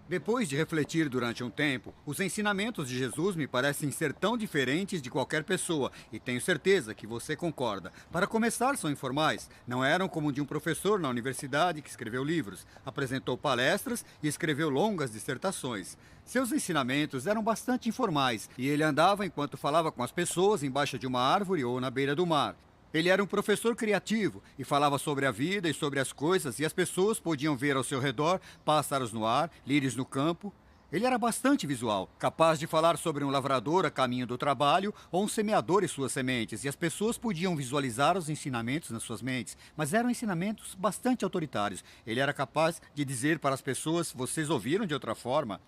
Depois de refletir durante um tempo, os ensinamentos de Jesus me parecem ser tão diferentes de qualquer pessoa, e tenho certeza que você concorda. Para começar, são informais. Não eram como de um professor na universidade que escreveu livros, apresentou palestras e escreveu longas dissertações. Seus ensinamentos eram bastante informais, e ele andava enquanto falava com as pessoas embaixo de uma árvore ou na beira do mar. Ele era um professor criativo e falava sobre a vida e sobre as coisas, e as pessoas podiam ver ao seu redor pássaros no ar, lírios no campo. Ele era bastante visual, capaz de falar sobre um lavrador a caminho do trabalho ou um semeador e suas sementes, e as pessoas podiam visualizar os ensinamentos nas suas mentes, mas eram ensinamentos bastante autoritários. Ele era capaz de dizer para as pessoas: vocês ouviram de outra forma?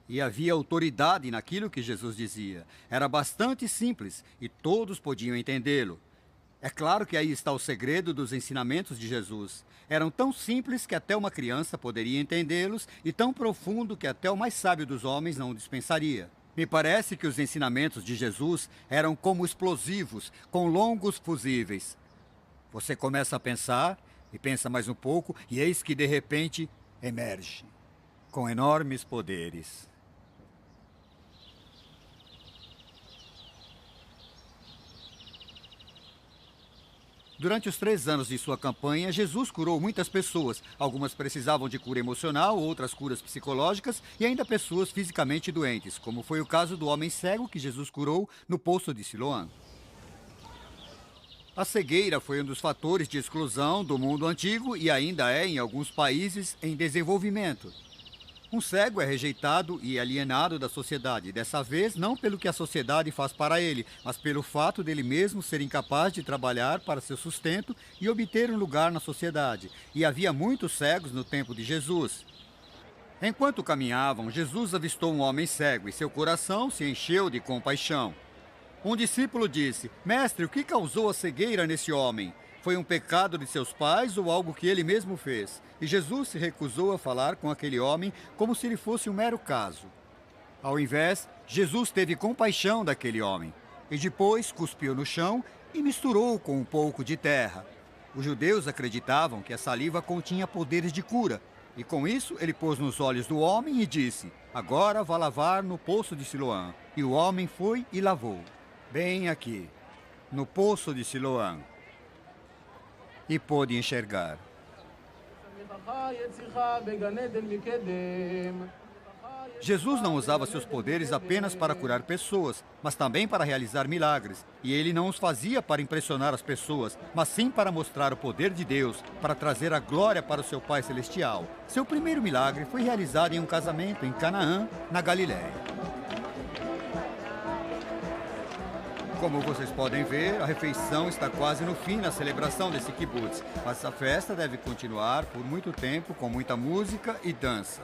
E havia autoridade naquilo que Jesus dizia. Era bastante simples e todos podiam entendê-lo. É claro que aí está o segredo dos ensinamentos de Jesus. Eram tão simples que até uma criança poderia entendê-los e tão profundo que até o mais sábio dos homens não o dispensaria. Me parece que os ensinamentos de Jesus eram como explosivos, com longos fusíveis. Você começa a pensar, e pensa mais um pouco, e eis que de repente emerge, com enormes poderes. Durante os 3 anos de sua campanha, Jesus curou muitas pessoas. Algumas precisavam de cura emocional, outras curas psicológicas e ainda pessoas fisicamente doentes, como foi o caso do homem cego que Jesus curou no poço de Siloã. A cegueira foi um dos fatores de exclusão do mundo antigo e ainda é em alguns países em desenvolvimento. Um cego é rejeitado e alienado da sociedade, dessa vez não pelo que a sociedade faz para ele, mas pelo fato dele mesmo ser incapaz de trabalhar para seu sustento e obter um lugar na sociedade. E havia muitos cegos no tempo de Jesus. Enquanto caminhavam, Jesus avistou um homem cego e seu coração se encheu de compaixão. Um discípulo disse: Mestre, o que causou a cegueira nesse homem? Foi um pecado de seus pais ou algo que ele mesmo fez? E Jesus se recusou a falar com aquele homem como se ele fosse um mero caso. Ao invés, Jesus teve compaixão daquele homem e depois cuspiu no chão e misturou com um pouco de terra. Os judeus acreditavam que a saliva continha poderes de cura, e com isso ele pôs nos olhos do homem e disse: Agora vá lavar no poço de Siloã. E o homem foi e lavou, bem aqui, no poço de Siloã, e pôde enxergar. Jesus não usava seus poderes apenas para curar pessoas, mas também para realizar milagres. E ele não os fazia para impressionar as pessoas, mas sim para mostrar o poder de Deus, para trazer a glória para o seu Pai Celestial. Seu primeiro milagre foi realizado em um casamento em Canaã, na Galiléia. Como vocês podem ver, a refeição está quase no fim na celebração desse kibutz, mas essa festa deve continuar por muito tempo com muita música e dança.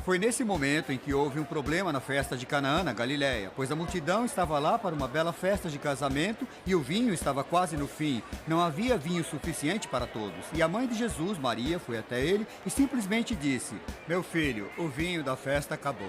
Foi nesse momento em que houve um problema na festa de Canaã, na Galiléia, pois a multidão estava lá para uma bela festa de casamento e o vinho estava quase no fim. Não havia vinho suficiente para todos. E a mãe de Jesus, Maria, foi até ele e simplesmente disse: "Meu filho, o vinho da festa acabou."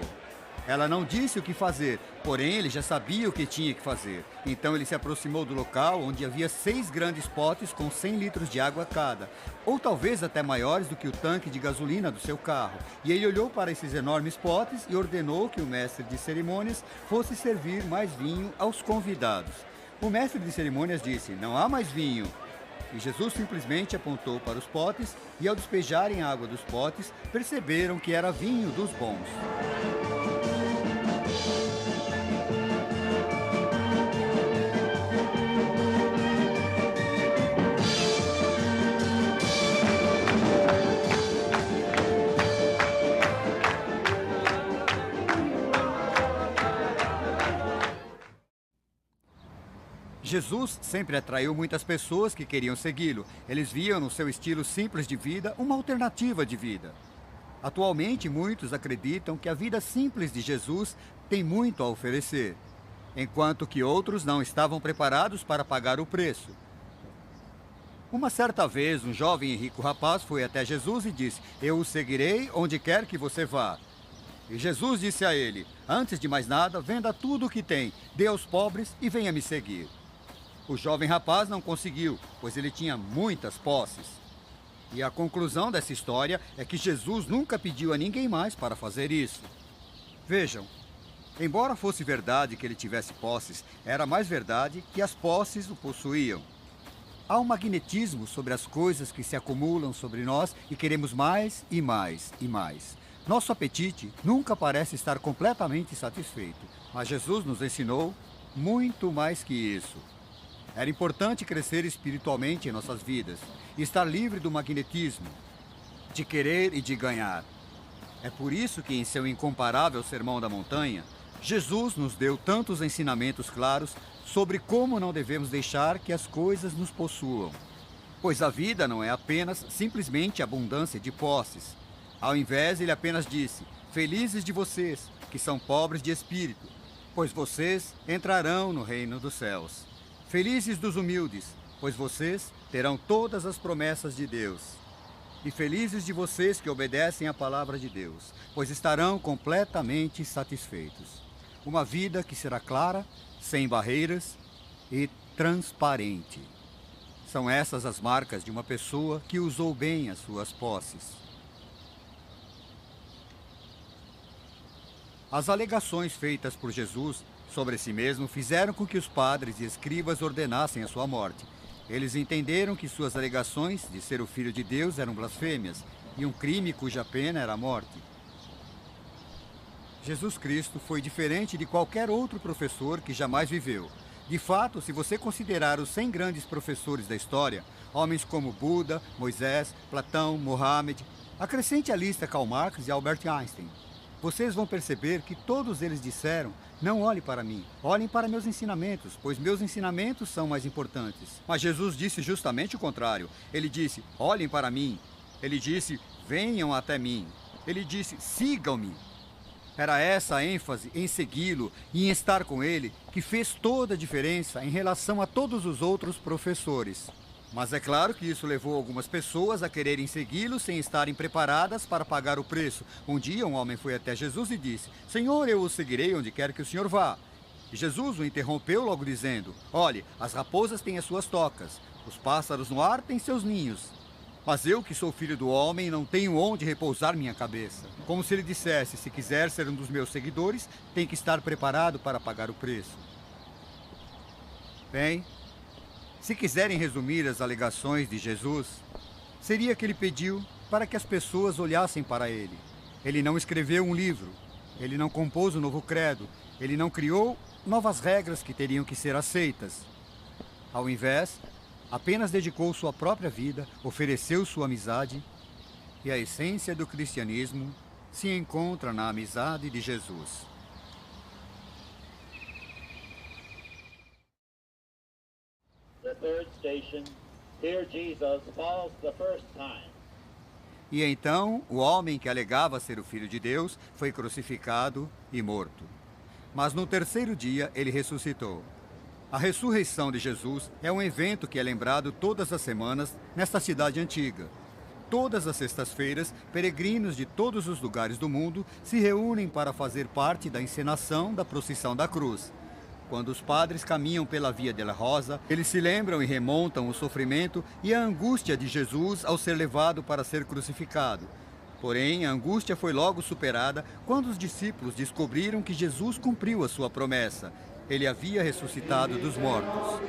Ela não disse o que fazer, porém ele já sabia o que tinha que fazer. Então ele se aproximou do local onde havia 6 grandes potes com 100 litros de água cada, ou talvez até maiores do que o tanque de gasolina do seu carro. E ele olhou para esses enormes potes e ordenou que o mestre de cerimônias fosse servir mais vinho aos convidados. O mestre de cerimônias disse: "Não há mais vinho." E Jesus simplesmente apontou para os potes e, ao despejarem a água dos potes, perceberam que era vinho dos bons. Jesus sempre atraiu muitas pessoas que queriam segui-lo. Eles viam no seu estilo simples de vida uma alternativa de vida. Atualmente, muitos acreditam que a vida simples de Jesus tem muito a oferecer, enquanto que outros não estavam preparados para pagar o preço. Uma certa vez, um jovem e rico rapaz foi até Jesus e disse: "Eu o seguirei onde quer que você vá." E Jesus disse a ele: "Antes de mais nada, venda tudo o que tem, dê aos pobres e venha me seguir." O jovem rapaz não conseguiu, pois ele tinha muitas posses. E a conclusão dessa história é que Jesus nunca pediu a ninguém mais para fazer isso. Vejam, embora fosse verdade que ele tivesse posses, era mais verdade que as posses o possuíam. Há um magnetismo sobre as coisas que se acumulam sobre nós e queremos mais e mais e mais. Nosso apetite nunca parece estar completamente satisfeito, mas Jesus nos ensinou muito mais que isso. Era importante crescer espiritualmente em nossas vidas e estar livre do magnetismo, de querer e de ganhar. É por isso que em seu incomparável Sermão da Montanha, Jesus nos deu tantos ensinamentos claros sobre como não devemos deixar que as coisas nos possuam. Pois a vida não é apenas simplesmente abundância de posses. Ao invés, ele apenas disse: "Felizes de vocês, que são pobres de espírito, pois vocês entrarão no reino dos céus. Felizes dos humildes, pois vocês terão todas as promessas de Deus. E felizes de vocês que obedecem à palavra de Deus, pois estarão completamente satisfeitos." Uma vida que será clara, sem barreiras e transparente. São essas as marcas de uma pessoa que usou bem as suas posses. As alegações feitas por Jesus sobre si mesmo fizeram com que os padres e escribas ordenassem a sua morte. Eles entenderam que suas alegações de ser o Filho de Deus eram blasfêmias e um crime cuja pena era a morte. Jesus Cristo foi diferente de qualquer outro professor que jamais viveu. De fato, se você considerar os 100 grandes professores da história, homens como Buda, Moisés, Platão, Mohammed, acrescente à lista Karl Marx e Albert Einstein, vocês vão perceber que todos eles disseram: "Não olhem para mim, olhem para meus ensinamentos, pois meus ensinamentos são mais importantes." Mas Jesus disse justamente o contrário. Ele disse: "Olhem para mim." Ele disse: "Venham até mim." Ele disse: "Sigam-me." Era essa a ênfase em segui-lo e em estar com ele que fez toda a diferença em relação a todos os outros professores. Mas é claro que isso levou algumas pessoas a quererem segui-lo sem estarem preparadas para pagar o preço. Um dia um homem foi até Jesus e disse: "Senhor, eu o seguirei onde quer que o senhor vá." E Jesus o interrompeu logo dizendo: "Olhe, as raposas têm as suas tocas, os pássaros no ar têm seus ninhos. Mas eu, que sou filho do homem, não tenho onde repousar minha cabeça." Como se ele dissesse: se quiser ser um dos meus seguidores, tem que estar preparado para pagar o preço. Bem, se quiserem resumir as alegações de Jesus, seria que ele pediu para que as pessoas olhassem para ele. Ele não escreveu um livro, ele não compôs um novo credo, ele não criou novas regras que teriam que ser aceitas. Ao invés, apenas dedicou sua própria vida, ofereceu sua amizade, e a essência do cristianismo se encontra na amizade de Jesus. The third station, here Jesus falls the first time. E então, o homem que alegava ser o Filho de Deus foi crucificado e morto. Mas no terceiro dia, ele ressuscitou. A ressurreição de Jesus é um evento que é lembrado todas as semanas nesta cidade antiga. Todas as sextas-feiras, peregrinos de todos os lugares do mundo se reúnem para fazer parte da encenação da procissão da cruz. Quando os padres caminham pela Via della Rosa, eles se lembram e remontam o sofrimento e a angústia de Jesus ao ser levado para ser crucificado. Porém, a angústia foi logo superada quando os discípulos descobriram que Jesus cumpriu a sua promessa. Ele havia ressuscitado dos mortos.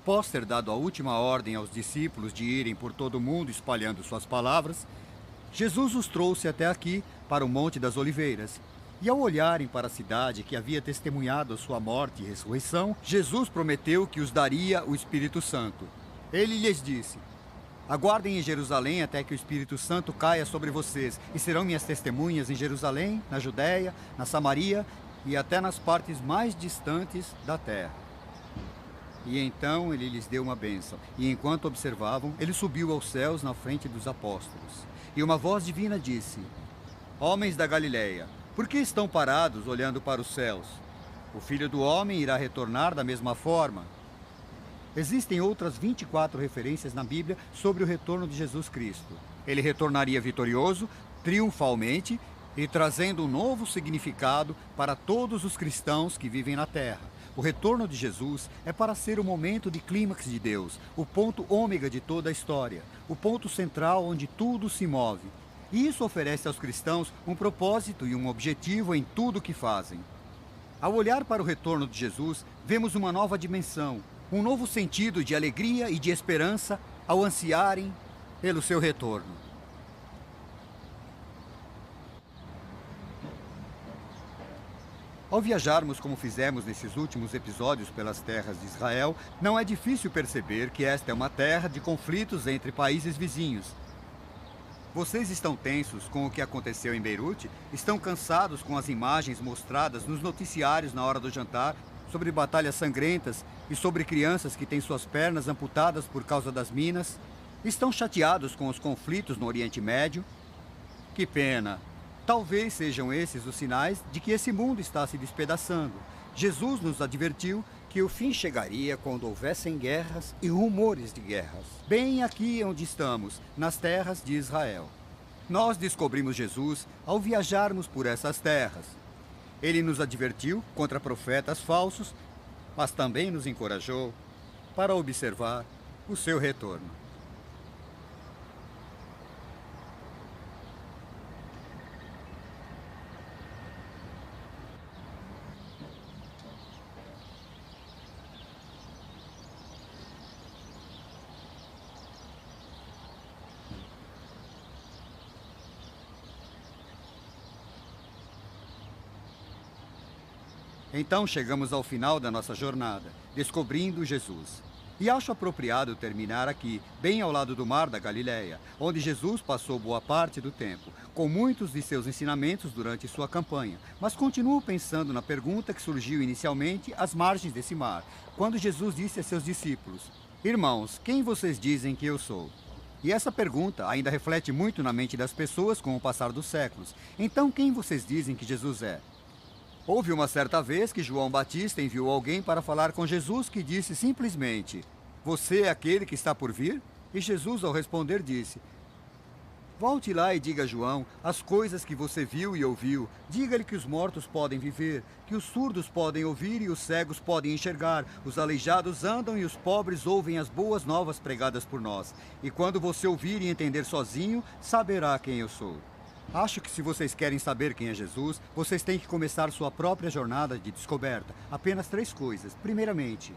Após ter dado a última ordem aos discípulos de irem por todo o mundo espalhando suas palavras, Jesus os trouxe até aqui, para o Monte das Oliveiras. E ao olharem para a cidade que havia testemunhado a sua morte e ressurreição, Jesus prometeu que os daria o Espírito Santo. Ele lhes disse: aguardem em Jerusalém até que o Espírito Santo caia sobre vocês, e serão minhas testemunhas em Jerusalém, na Judéia, na Samaria e até nas partes mais distantes da terra. E então ele lhes deu uma bênção, e enquanto observavam, ele subiu aos céus na frente dos apóstolos. E uma voz divina disse: homens da Galileia, por que estão parados olhando para os céus? O Filho do Homem irá retornar da mesma forma. Existem outras 24 referências na Bíblia sobre o retorno de Jesus Cristo. Ele retornaria vitorioso, triunfalmente, e trazendo um novo significado para todos os cristãos que vivem na terra. O retorno de Jesus é para ser o momento de clímax de Deus, o ponto ômega de toda a história, o ponto central onde tudo se move. E isso oferece aos cristãos um propósito e um objetivo em tudo o que fazem. Ao olhar para o retorno de Jesus, vemos uma nova dimensão, um novo sentido de alegria e de esperança ao ansiarem pelo seu retorno. Ao viajarmos como fizemos nesses últimos episódios pelas terras de Israel, não é difícil perceber que esta é uma terra de conflitos entre países vizinhos. Vocês estão tensos com o que aconteceu em Beirute? Estão cansados com as imagens mostradas nos noticiários na hora do jantar sobre batalhas sangrentas e sobre crianças que têm suas pernas amputadas por causa das minas? Estão chateados com os conflitos no Oriente Médio? Que pena! Talvez sejam esses os sinais de que esse mundo está se despedaçando. Jesus nos advertiu que o fim chegaria quando houvessem guerras e rumores de guerras. Bem aqui onde estamos, nas terras de Israel. Nós descobrimos Jesus ao viajarmos por essas terras. Ele nos advertiu contra profetas falsos, mas também nos encorajou para observar o seu retorno. Então chegamos ao final da nossa jornada, descobrindo Jesus. E acho apropriado terminar aqui, bem ao lado do Mar da Galileia, onde Jesus passou boa parte do tempo, com muitos de seus ensinamentos durante sua campanha. Mas continuo pensando na pergunta que surgiu inicialmente às margens desse mar, quando Jesus disse a seus discípulos: irmãos, quem vocês dizem que eu sou? E essa pergunta ainda reflete muito na mente das pessoas com o passar dos séculos. Então, quem vocês dizem que Jesus é? Houve uma certa vez que João Batista enviou alguém para falar com Jesus que disse simplesmente: você é aquele que está por vir? E Jesus, ao responder, disse: Volte lá e diga a João as coisas que você viu e ouviu. Diga-lhe que os mortos podem viver, que os surdos podem ouvir e os cegos podem enxergar, os aleijados andam e os pobres ouvem as boas novas pregadas por nós. E quando você ouvir e entender sozinho, saberá quem eu sou. Acho que se vocês querem saber quem é Jesus, vocês têm que começar sua própria jornada de descoberta. Apenas 3 coisas. Primeiramente,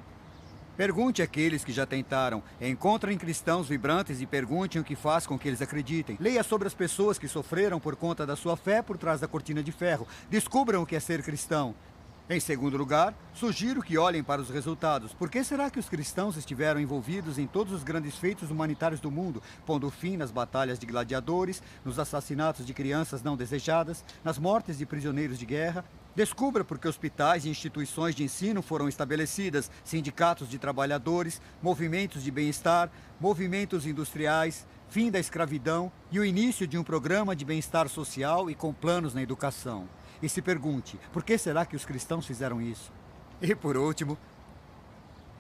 pergunte àqueles que já tentaram. Encontrem cristãos vibrantes e perguntem o que faz com que eles acreditem. Leia sobre as pessoas que sofreram por conta da sua fé por trás da cortina de ferro. Descubram o que é ser cristão. Em segundo lugar, sugiro que olhem para os resultados. Por que será que os cristãos estiveram envolvidos em todos os grandes feitos humanitários do mundo, pondo fim nas batalhas de gladiadores, nos assassinatos de crianças não desejadas, nas mortes de prisioneiros de guerra? Descubra por que hospitais e instituições de ensino foram estabelecidas, sindicatos de trabalhadores, movimentos de bem-estar, movimentos industriais, fim da escravidão e o início de um programa de bem-estar social e com planos na educação. E se pergunte, por que será que os cristãos fizeram isso? E por último,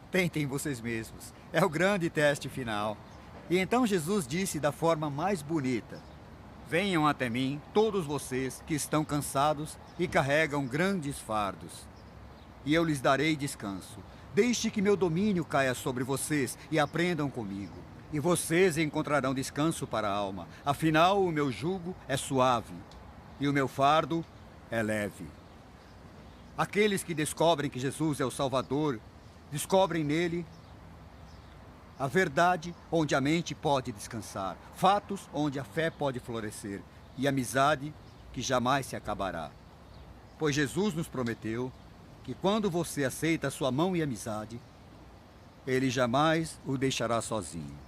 tentem vocês mesmos. É o grande teste final. E então Jesus disse da forma mais bonita: venham até mim, todos vocês que estão cansados e carregam grandes fardos, e eu lhes darei descanso. Deixe que meu domínio caia sobre vocês e aprendam comigo. E vocês encontrarão descanso para a alma. Afinal, o meu jugo é suave e o meu fardo é leve. Aqueles que descobrem que Jesus é o Salvador, descobrem nele a verdade onde a mente pode descansar, fatos onde a fé pode florescer e amizade que jamais se acabará. Pois Jesus nos prometeu que quando você aceita a sua mão e amizade, ele jamais o deixará sozinho.